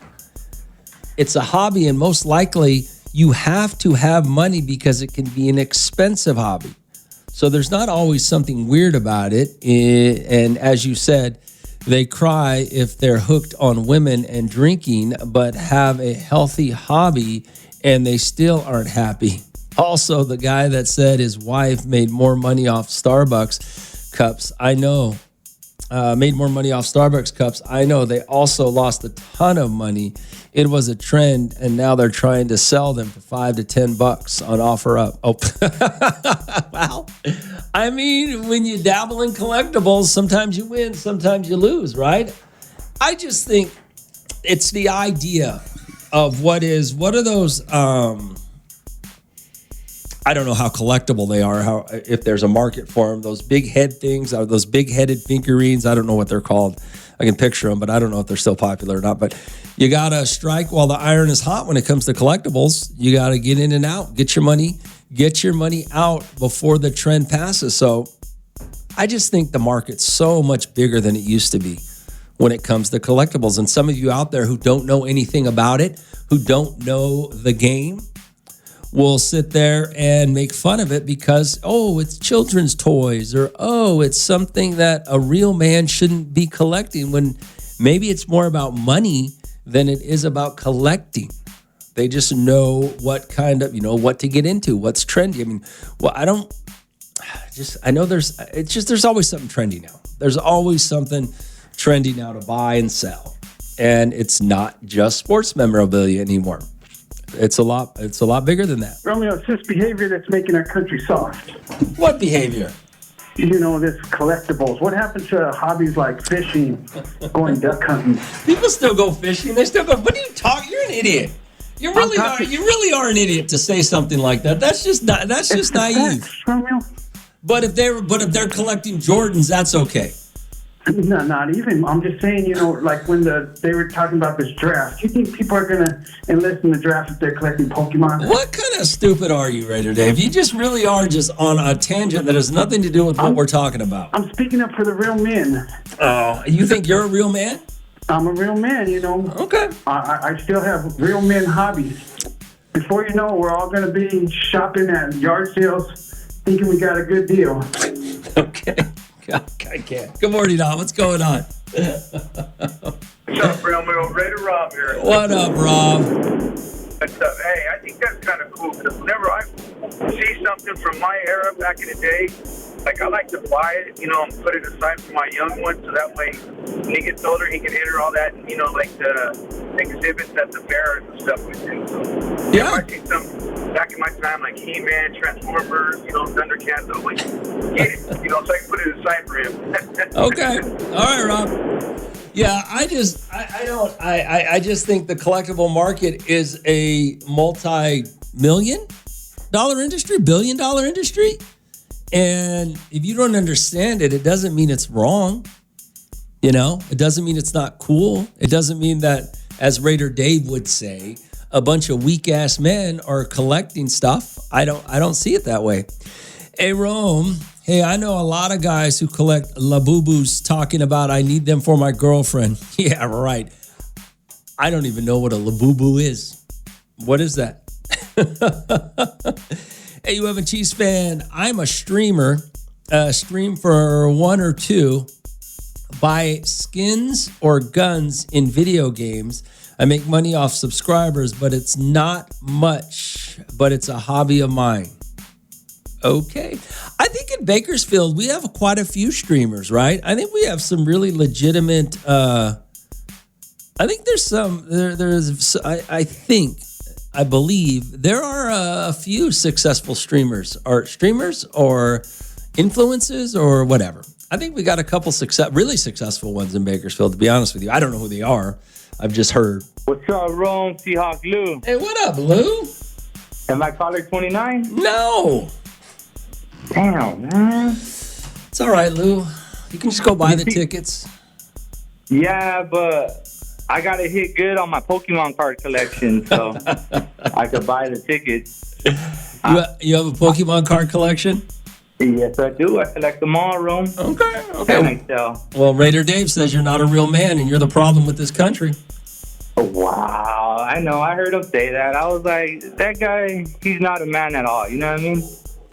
It's a hobby, and most likely you have to have money because it can be an expensive hobby. So there's not always something weird about it. And as you said, they cry if they're hooked on women and drinking, but have a healthy hobby and they still aren't happy. Also, the guy that said his wife made more money off Starbucks cups, I know. Made more money off Starbucks cups. I know they also lost a ton of money. It was a trend, and now they're trying to sell them for $5 to $10 on OfferUp. Oh, well, I mean, when you dabble in collectibles, sometimes you win, sometimes you lose, right? I just think it's the idea of what are those. I don't know how collectible they are, if there's a market for them. Those big head things, or those big-headed figurines, I don't know what they're called. I can picture them, but I don't know if they're still popular or not. But you got to strike while the iron is hot when it comes to collectibles. You got to get in and out, get your money out before the trend passes. So I just think the market's so much bigger than it used to be when it comes to collectibles. And some of you out there who don't know anything about it, who don't know the game, will sit there and make fun of it because, oh, it's children's toys, or, oh, it's something that a real man shouldn't be collecting, when maybe it's more about money than it is about collecting. They just know what kind of, what to get into, what's trendy. I mean, well, I know there's always something trendy now. There's always something trendy now to buy and sell. And it's not just sports memorabilia anymore. It's a lot bigger than that. Romeo, it's this behavior that's making our country soft. What behavior? this collectibles? What happened to hobbies like fishing, going duck hunting? People still go fishing. They still go. What are you talking? You're an idiot. You really are an idiot to say something like that. That's just not. That's just naive. But if they're collecting Jordans, that's okay. No, not even. I'm just saying, like when they were talking about this draft. Do you think people are gonna enlist in the draft if they're collecting Pokemon? What kind of stupid are you, Raider Dave? You just really are just on a tangent that has nothing to do with what we're talking about. I'm speaking up for the real men. Oh, you think you're a real man? I'm a real man, Okay. I still have real men hobbies. Before you know, we're all gonna be shopping at yard sales, thinking we got a good deal. Okay. I can't. Good morning, Don. What's going on? What's up, Romeo? Raider Rob here. What up, Rob? What's up? Hey, I think that's kind of cool because whenever I see something from my era back in the day, like I like to buy it, and put it aside for my young one, so that way when he gets older, he can enter all that, like the exhibits at the fairs and stuff we do. So, Yeah. I see some back in my time, like He-Man, Transformers, Thundercats, I'm like, get it, so I can put it aside for him. Okay. All right, Rob. Yeah, I just think the collectible market is a multi-million dollar industry, billion-dollar industry. And if you don't understand it, it doesn't mean it's wrong. It doesn't mean it's not cool. It doesn't mean that, as Raider Dave would say, a bunch of weak ass men are collecting stuff. I don't see it that way. Hey, Rome. Hey, I know a lot of guys who collect Labubus talking about I need them for my girlfriend. Yeah, right. I don't even know what a Labubu is. What is that? Hey, you have a Chiefs fan. I'm a streamer. Stream for 1 or 2. Buy skins or guns in video games. I make money off subscribers, but it's not much. But it's a hobby of mine. Okay. I think in Bakersfield, we have quite a few streamers, right? I think we have some really legitimate... I think there's some... I believe there are a few successful streamers or influencers or whatever. I think we got a couple really successful ones in Bakersfield, to be honest with you. I don't know who they are. I've just heard. What's up, Rome? Seahawk Lou. Hey, what up, Lou? Am I caller 29? No. Damn, man. It's all right, Lou. You can just go buy the tickets. Yeah, but I got to hit good on my Pokemon card collection, so I could buy the tickets. You have a Pokemon card collection? Yes, I do. I collect them all, Rome. Okay. Well, Raider Dave says you're not a real man and you're the problem with this country. Oh, wow. I know. I heard him say that. I was like, that guy, he's not a man at all. You know what I mean?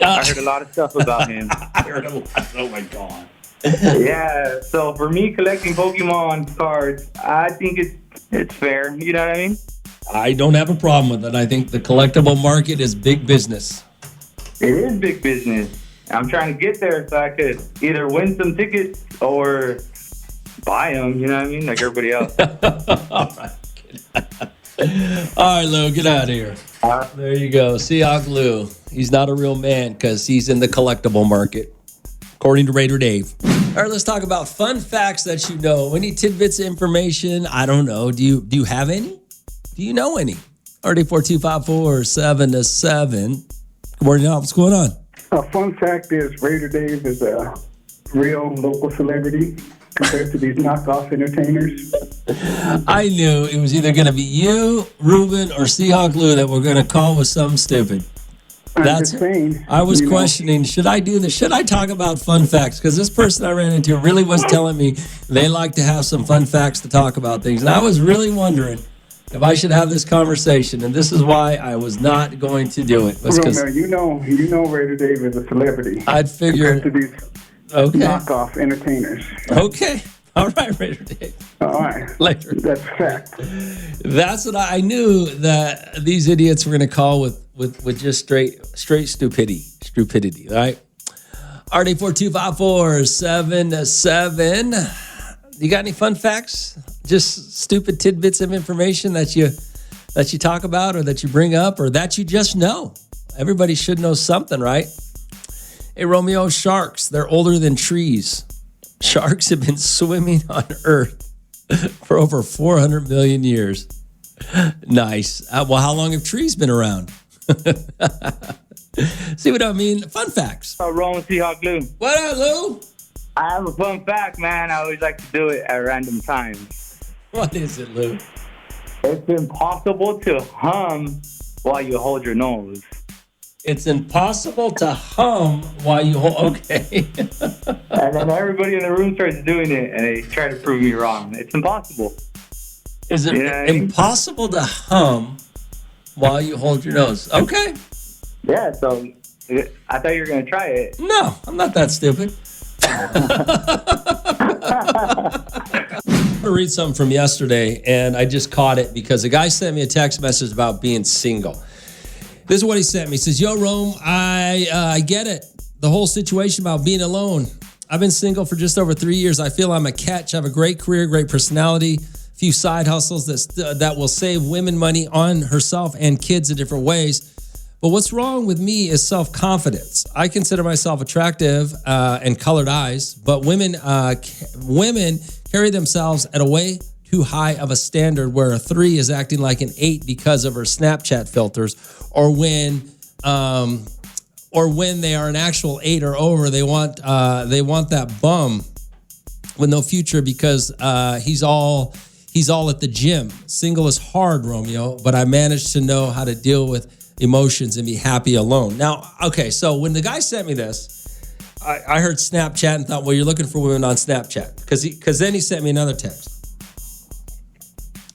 I heard a lot of stuff about him. I heard a lot. Oh, my God. Yeah. So for me, collecting Pokemon cards, I think it's fair. You know what I mean? I don't have a problem with it. I think the collectible market is big business. It is big business. I'm trying to get there so I could either win some tickets or buy them, you know what I mean? Like everybody else. All right, Lou, get out of here. There you go. Seahawk Lou. He's not a real man because he's in the collectible market, according to Raider Dave. All right, let's talk about fun facts that you know. Any tidbits of information? I don't know. Do you have any? Do you know any? RD4254 7 to 7. Good morning, Al. What's going on? A fun fact is Raider Dave is a real local celebrity compared to these knockoff entertainers. I knew it was either going to be you, Ruben, or Seahawk Lou that were going to call with something stupid. That's insane. I was questioning, should I do this? Should I talk about fun facts? Because this person I ran into really was telling me they like to have some fun facts to talk about things. And I was really wondering if I should have this conversation, and this is why I was not going to do it. Romeo, you know Raider Dave is a celebrity. I'd figure to these knockoff entertainers. Okay. All right, Raider Dave. All right. Later. That's fact. That's what I knew that these idiots were going to call with just straight stupidity, all right? RD4254 7 to 7. You got any fun facts? Just stupid tidbits of information that you talk about or that you bring up or that you just know. Everybody should know something, right? Hey, Romeo, sharks, they're older than trees. Sharks have been swimming on Earth for over 400 million years. Nice. Well, how long have trees been around? See what I mean? Fun facts. Rome Seahawk Lou. What up, Lou? I have a fun fact, man. I always like to do it at random times. What is it, Lou? It's impossible to hum while you hold your nose. It's impossible to hum while you hold. Okay. And then everybody in the room starts doing it, and they try to prove me wrong. It's impossible. Is it impossible to hum while you hold your nose? Okay. Yeah, so I thought you were going to try it. No, I'm not that stupid. I'm going to read something from yesterday, and I just caught it because a guy sent me a text message about being single. This is what he sent me. He says, yo, Rome, I get it. The whole situation about being alone. I've been single for just over 3 years. I feel I'm a catch. I have a great career, great personality, few side hustles that will save women money on herself and kids in different ways. But what's wrong with me is self-confidence. I consider myself attractive and colored eyes, but women carry themselves at a way too high of a standard where a 3 is acting like an 8 because of her Snapchat filters, or when they are an actual 8 or over, they want that bum with no future because he's all at the gym. Single is hard, Romeo, but I managed to know how to deal with emotions and be happy alone. Now, okay, so when the guy sent me this, I heard Snapchat and thought, well, you're looking for women on Snapchat. Because then he sent me another text.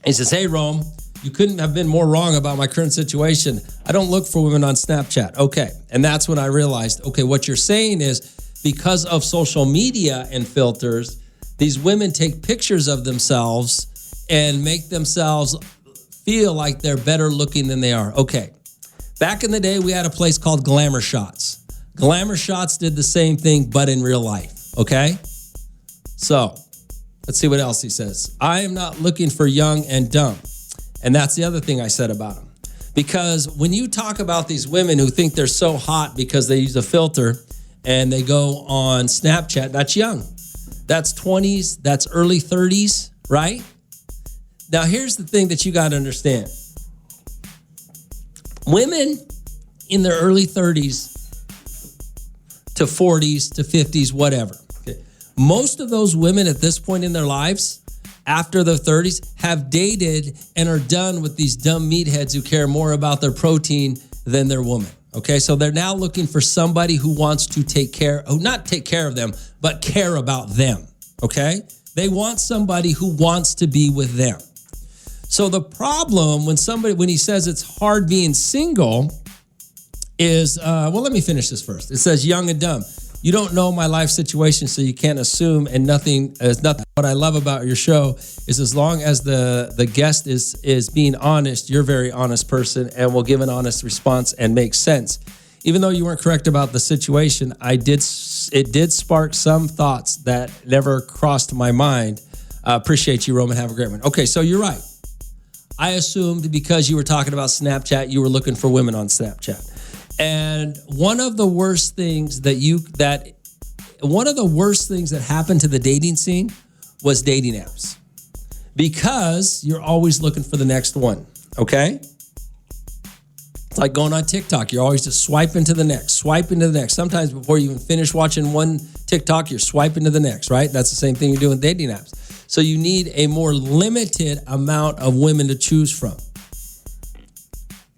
He says, hey, Rome, you couldn't have been more wrong about my current situation. I don't look for women on Snapchat. Okay, and that's when I realized, okay, what you're saying is because of social media and filters, these women take pictures of themselves and make themselves feel like they're better looking than they are. Okay. Back in the day, we had a place called Glamour Shots. Glamour Shots did the same thing, but in real life, okay? So, let's see what else he says. I am not looking for young and dumb. And that's the other thing I said about him. Because when you talk about these women who think they're so hot because they use a filter and they go on Snapchat, that's young. That's 20s, that's early 30s, right? Now, here's the thing that you got to understand. Women in their early 30s to 40s to 50s, whatever. Okay. Most of those women at this point in their lives, after their 30s, have dated and are done with these dumb meatheads who care more about their protein than their woman. Okay, so they're now looking for somebody who wants to not take care of them, but care about them. Okay? They want somebody who wants to be with them. So the problem when he says it's hard being single is, let me finish this first. It says young and dumb. You don't know my life situation, so you can't assume, and nothing is nothing. What I love about your show is as long as the guest is being honest, you're a very honest person and will give an honest response and make sense. Even though you weren't correct about the situation, it did spark some thoughts that never crossed my mind. Appreciate you, Roman. Have a great one. Okay, so you're right. I assumed because you were talking about Snapchat, you were looking for women on Snapchat. And one of the worst things that happened to the dating scene was dating apps. Because you're always looking for the next one, okay? It's like going on TikTok. You're always just swiping to the next. Sometimes before you even finish watching one TikTok, you're swiping to the next, right? That's the same thing you do in dating apps. So you need a more limited amount of women to choose from.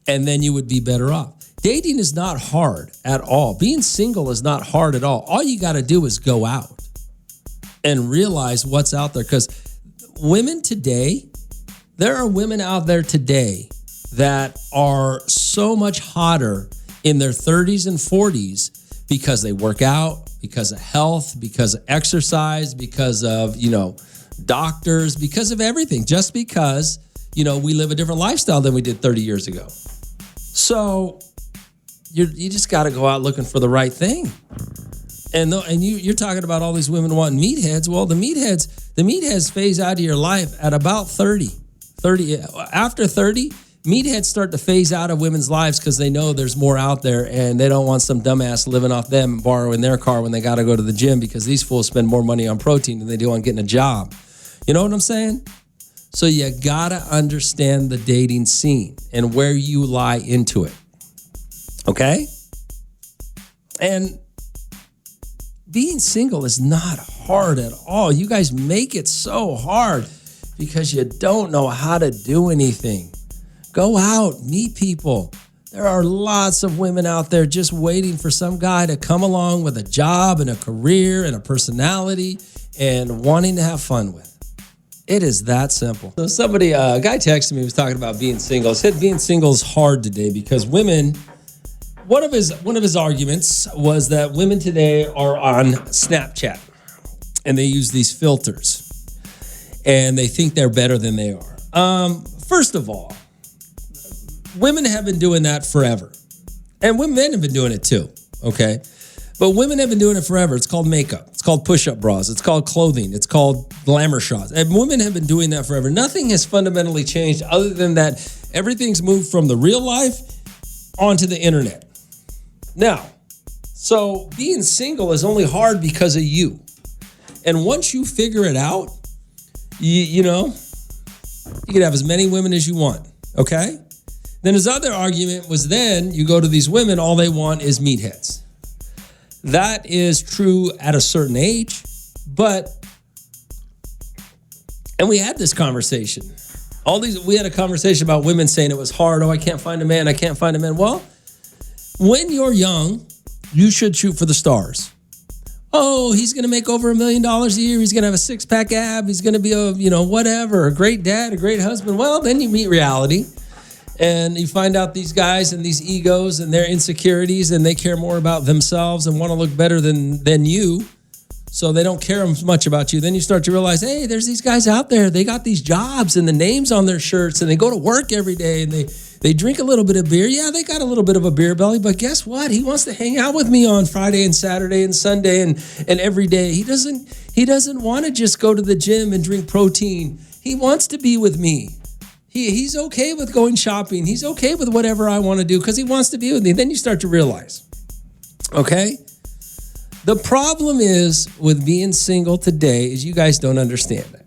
And then you would be better off. Dating is not hard at all. Being single is not hard at all. All you got to do is go out and realize what's out there. Because women today, there are women out there today that are so much hotter in their 30s and 40s because they work out, because of health, because of exercise, because of, doctors, because of everything, just because, we live a different lifestyle than we did 30 years ago. So you just got to go out looking for the right thing. And you're talking about all these women wanting meatheads. Well, the meatheads phase out of your life at about 30. After 30, meatheads start to phase out of women's lives because they know there's more out there and they don't want some dumbass living off them and borrowing their car when they got to go to the gym because these fools spend more money on protein than they do on getting a job. You know what I'm saying? So you got to understand the dating scene and where you lie into it. Okay? And being single is not hard at all. You guys make it so hard because you don't know how to do anything. Go out, meet people. There are lots of women out there just waiting for some guy to come along with a job and a career and a personality and wanting to have fun with. It is that simple. So somebody, a guy texted me, was talking about being single. He said being single is hard today because women, one of his arguments was that women today are on Snapchat and they use these filters and they think they're better than they are. First of all, women have been doing that forever. And men have been doing it too, okay? But women have been doing it forever. It's called makeup. It's called push-up bras. It's called clothing. It's called glamour shots. And women have been doing that forever. Nothing has fundamentally changed other than that everything's moved from the real life onto the internet. Now, so being single is only hard because of you. And once you figure it out, you know, you can have as many women as you want, okay? Then his other argument was then you go to these women, all they want is meatheads. That is true at a certain age, and we had this conversation. We had a conversation about women saying it was hard. Oh, I can't find a man. I can't find a man. Well, when you're young, you should shoot for the stars. Oh, he's going to make over $1 million a year. He's going to have a six-pack ab. He's going to be a great dad, a great husband. Well, then you meet reality. And you find out these guys and these egos and their insecurities, and they care more about themselves and want to look better than you. So they don't care as much about you. Then you start to realize, hey, there's these guys out there. They got these jobs and the names on their shirts, and they go to work every day, and they drink a little bit of beer. Yeah, they got a little bit of a beer belly, but guess what? He wants to hang out with me on Friday and Saturday and Sunday and every day. He doesn't want to just go to the gym and drink protein. He wants to be with me. He's okay with going shopping. He's okay with whatever I want to do because he wants to be with me. Then you start to realize, okay? The problem is with being single today is you guys don't understand it.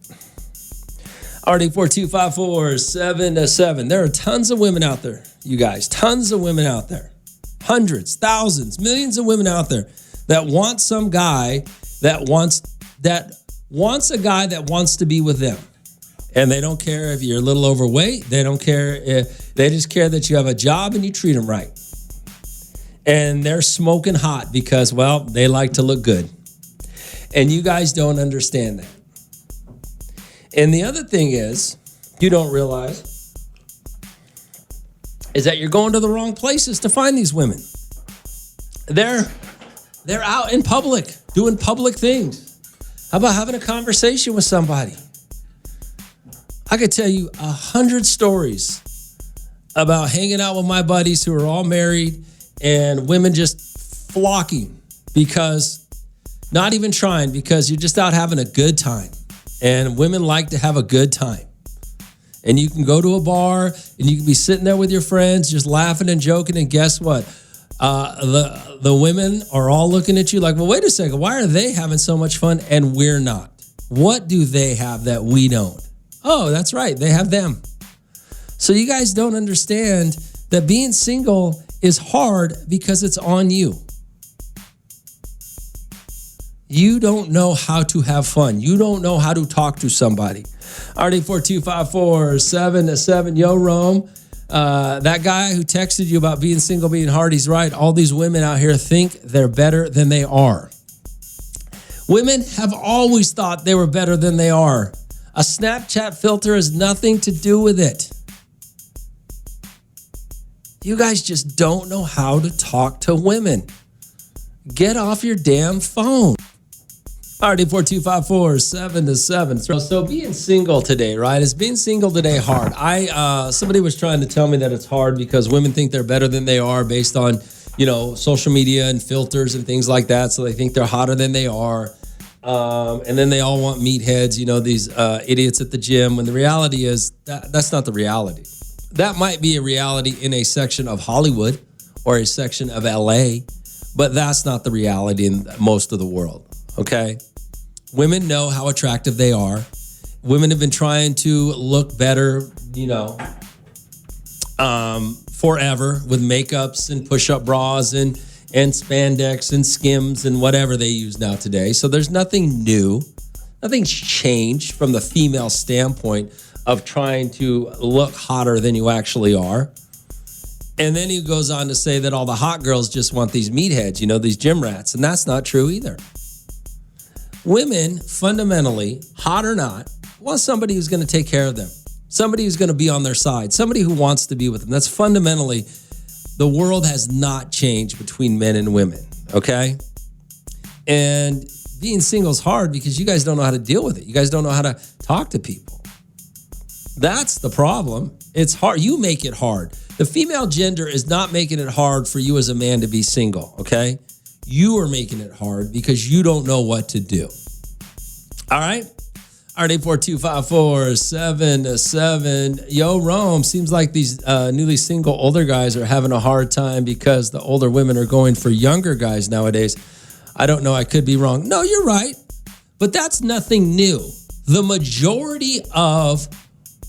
RD42547. There are tons of women out there, you guys. Tons of women out there. Hundreds, thousands, millions of women out there that want some guy that wants a guy that wants to be with them. And they don't care if you're a little overweight. They don't care they just care that you have a job and you treat them right. And they're smoking hot because, well, they like to look good. And you guys don't understand that. And the other thing is, you don't realize, is that you're going to the wrong places to find these women. They're out in public, doing public things. How about having a conversation with somebody? I could tell you 100 stories about hanging out with my buddies who are all married and women just flocking because, not even trying, because you're just out having a good time. And women like to have a good time. And you can go to a bar and you can be sitting there with your friends just laughing and joking, and guess what? The women are all looking at you like, well, wait a second, why are they having so much fun and we're not? What do they have that we don't? Oh, that's right. They have them. So you guys don't understand that being single is hard because it's on you. You don't know how to have fun. You don't know how to talk to somebody. RD42547. Yo, Rome. That guy who texted you about being single, being hard, he's right. All these women out here think they're better than they are. Women have always thought they were better than they are. A Snapchat filter has nothing to do with it. You guys just don't know how to talk to women. Get off your damn phone. RD42547. So being single today, right? Is being single today hard? Somebody was trying to tell me that it's hard because women think they're better than they are based on, social media and filters and things like that. So they think they're hotter than they are. And then they all want meatheads, these idiots at the gym, when the reality is that's not the reality. that might be a reality in a section of Hollywood or a section of LA, but that's not the reality in most of the world, okay? Women know how attractive they are. Women have been trying to look better, forever with makeups and push-up bras and spandex and Skims and whatever they use now today. So there's nothing new. Nothing's changed from the female standpoint of trying to look hotter than you actually are. And then he goes on to say that all the hot girls just want these meatheads, these gym rats. And that's not true either. Women, fundamentally, hot or not, want somebody who's going to take care of them. Somebody who's going to be on their side. Somebody who wants to be with them. That's fundamentally, the world has not changed between men and women, okay? And being single is hard because you guys don't know how to deal with it. You guys don't know how to talk to people. That's the problem. It's hard. You make it hard. The female gender is not making it hard for you as a man to be single, okay? You are making it hard because you don't know what to do. All right? All right, 842-547-7. Yo, Rome, seems like these newly single older guys are having a hard time because the older women are going for younger guys nowadays. I don't know. I could be wrong. No, you're right. But that's nothing new. The majority of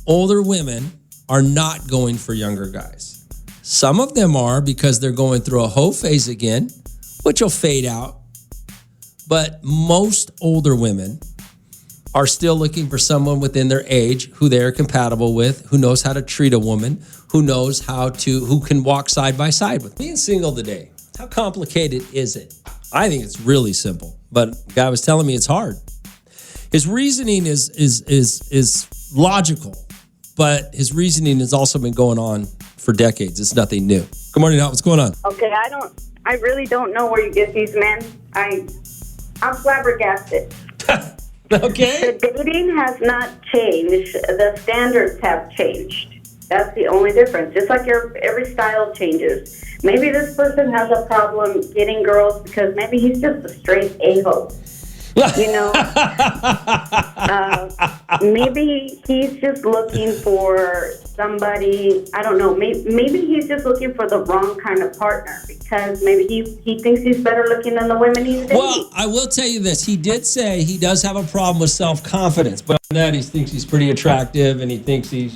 older women are not going for younger guys. Some of them are because they're going through a hoe phase again, which will fade out. But most older women are still looking for someone within their age who they're compatible with, who knows how to treat a woman, who can walk side by side with. Being single today, how complicated is it? I think it's really simple, but the guy was telling me it's hard. His reasoning is logical, but his reasoning has also been going on for decades. It's nothing new. Good morning, Hot. What's going on? Okay, I really don't know where you get these men. I'm flabbergasted. Okay. The dating has not changed. The standards have changed. That's the only difference. Just like every style changes. Maybe this person has a problem getting girls because maybe he's just a straight a-hole. Maybe he's just looking for somebody, I don't know, maybe he's just looking for the wrong kind of partner because maybe he thinks he's better looking than the women he's dating. Well, I will tell you this. He did say he does have a problem with self-confidence, but on that he thinks he's pretty attractive and he thinks he's,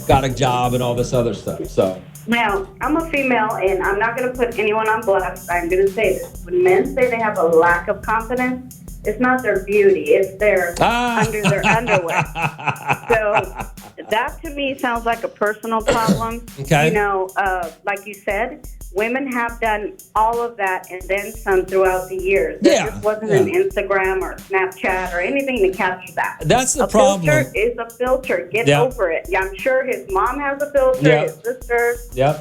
got a job and all this other stuff, so. Now, I'm a female, and I'm not going to put anyone on blast. I'm going to say this. When men say they have a lack of confidence, it's not their beauty. It's their under their underwear. So that, to me, sounds like a personal problem. Okay. Like you said, women have done all of that and then some throughout the years. There just wasn't an Instagram or Snapchat or anything to capture that. That's the a problem. Filter is a filter. Get over it. Yeah, I'm sure his mom has a filter, his sister,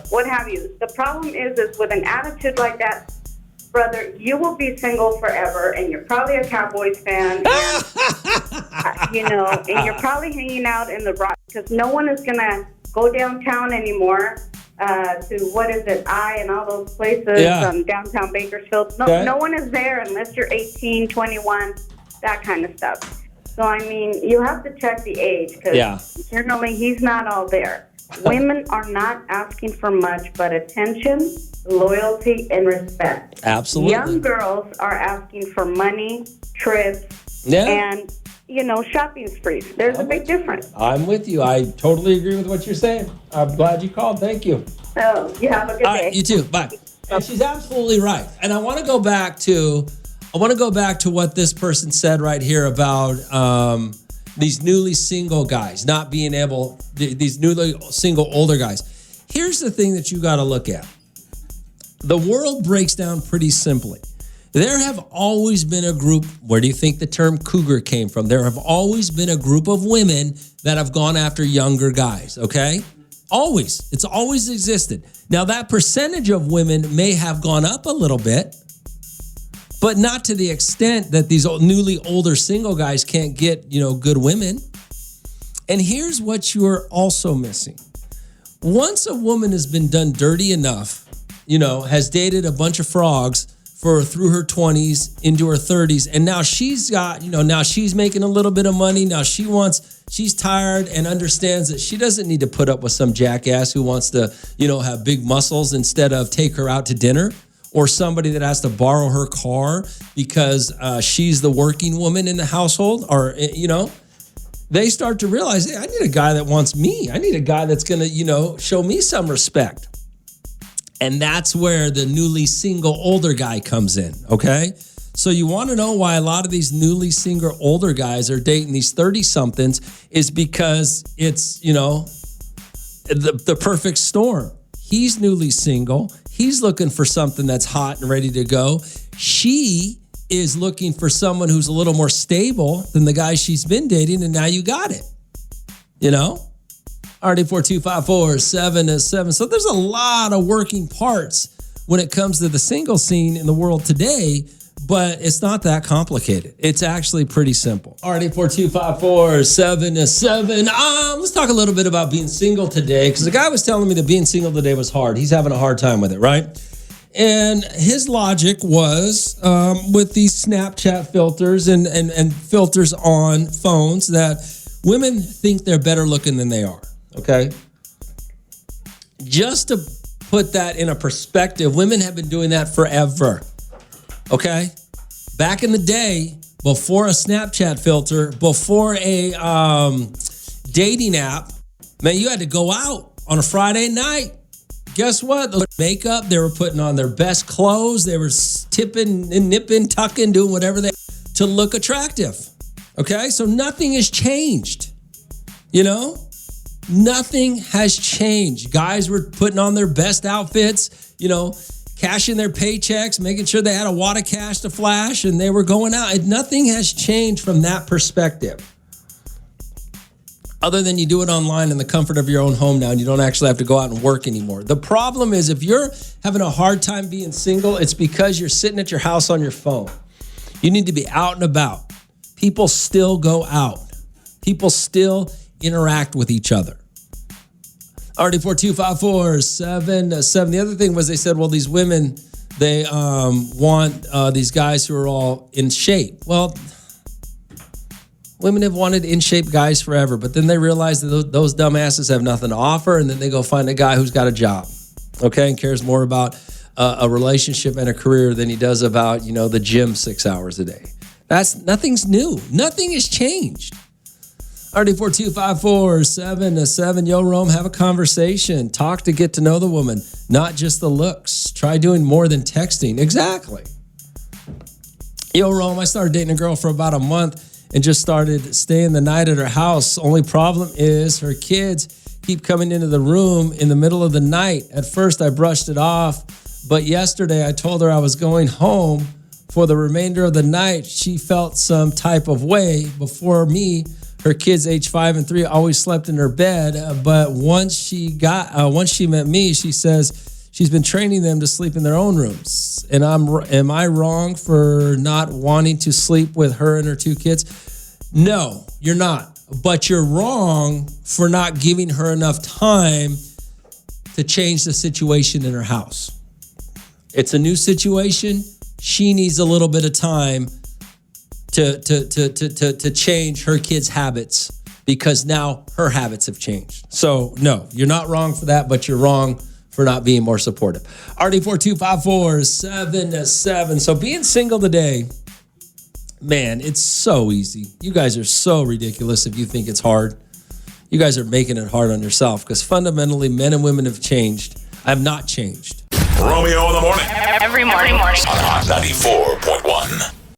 what have you. The problem is with an attitude like that, brother, you will be single forever, and you're probably a Cowboys fan, and, and you're probably hanging out in the Rock because no one is going to go downtown anymore to, and all those places, downtown Bakersfield. No one is there unless you're 18, 21, that kind of stuff. So, you have to check the age because generally he's not all there. Women are not asking for much but attention, loyalty, and respect. Absolutely. Young girls are asking for money, trips, and, shopping sprees. There's a big difference. I'm with you. I totally agree with what you're saying. I'm glad you called. Thank you. Oh, you have a good day. All right, you too. Bye. And she's absolutely right. And I want to go back to what this person said right here about these newly single guys not being able, these newly single older guys. Here's the thing that you got to look at. The world breaks down pretty simply. There have always been a group, where do you think the term cougar came from? There have always been a group of women that have gone after younger guys, okay? Always. It's always existed. Now, that percentage of women may have gone up a little bit, but not to the extent that these newly older single guys can't get, good women. And here's what you're also missing. Once a woman has been done dirty enough, has dated a bunch of frogs through her 20s into her 30s. And now she's got, now she's making a little bit of money. Now she's tired and understands that she doesn't need to put up with some jackass who wants to, have big muscles instead of take her out to dinner, or somebody that has to borrow her car because she's the working woman in the household, or, they start to realize, hey, I need a guy that wants me. I need a guy that's going to, show me some respect. And that's where the newly single older guy comes in, okay? So you want to know why a lot of these newly single older guys are dating these 30-somethings is because it's, the perfect storm. He's newly single. He's looking for something that's hot and ready to go. She is looking for someone who's a little more stable than the guy she's been dating, and now you got it, RD4254-7-7. So there's a lot of working parts when it comes to the single scene in the world today, but it's not that complicated. It's actually pretty simple. RD4254-7-7. Let's talk a little bit about being single today, because the guy was telling me that being single today was hard. He's having a hard time with it, right? And his logic was with these Snapchat filters and filters on phones that women think they're better looking than they are. Okay. Just to put that in a perspective, women have been doing that forever. Okay. Back in the day, before a Snapchat filter, before a dating app, man, you had to go out on a Friday night. Guess what? The makeup, they were putting on their best clothes. They were tipping and nipping, tucking, doing whatever they to look attractive. Okay. So nothing has changed. Nothing has changed. Guys were putting on their best outfits, cashing their paychecks, making sure they had a wad of cash to flash, and they were going out. And nothing has changed from that perspective. Other than you do it online in the comfort of your own home now, and you don't actually have to go out and work anymore. The problem is if you're having a hard time being single, it's because you're sitting at your house on your phone. You need to be out and about. People still go out. People still interact with each other. RD4254-7-7. The other thing was they said, well, these women, they want these guys who are all in shape. Well, women have wanted in shape guys forever, but then they realize that those dumbasses have nothing to offer, and then they go find a guy who's got a job, okay, and cares more about a relationship and a career than he does about, the gym 6 hours a day. Nothing's new. Nothing has changed. RD4254-7-7. Yo, Rome, have a conversation. Talk to get to know the woman, not just the looks. Try doing more than texting. Exactly. Yo, Rome, I started dating a girl for about a month and just started staying the night at her house. Only problem is her kids keep coming into the room in the middle of the night. At first, I brushed it off, but yesterday I told her I was going home for the remainder of the night. She felt some type of way. Before me, her kids, age 5 and 3, always slept in her bed. But once she met me, she says she's been training them to sleep in their own rooms. And am I wrong for not wanting to sleep with her and her 2 kids? No, you're not. But you're wrong for not giving her enough time to change the situation in her house. It's a new situation. She needs a little bit of time to change her kids' habits, because now her habits have changed. So no, you're not wrong for that, but you're wrong for not being more supportive. RD4254-7-7. So being single today, man, it's so easy. You guys are so ridiculous if you think it's hard. You guys are making it hard on yourself, because fundamentally men and women have changed. I have not changed. Romeo in the Morning. Every morning. On 94.1.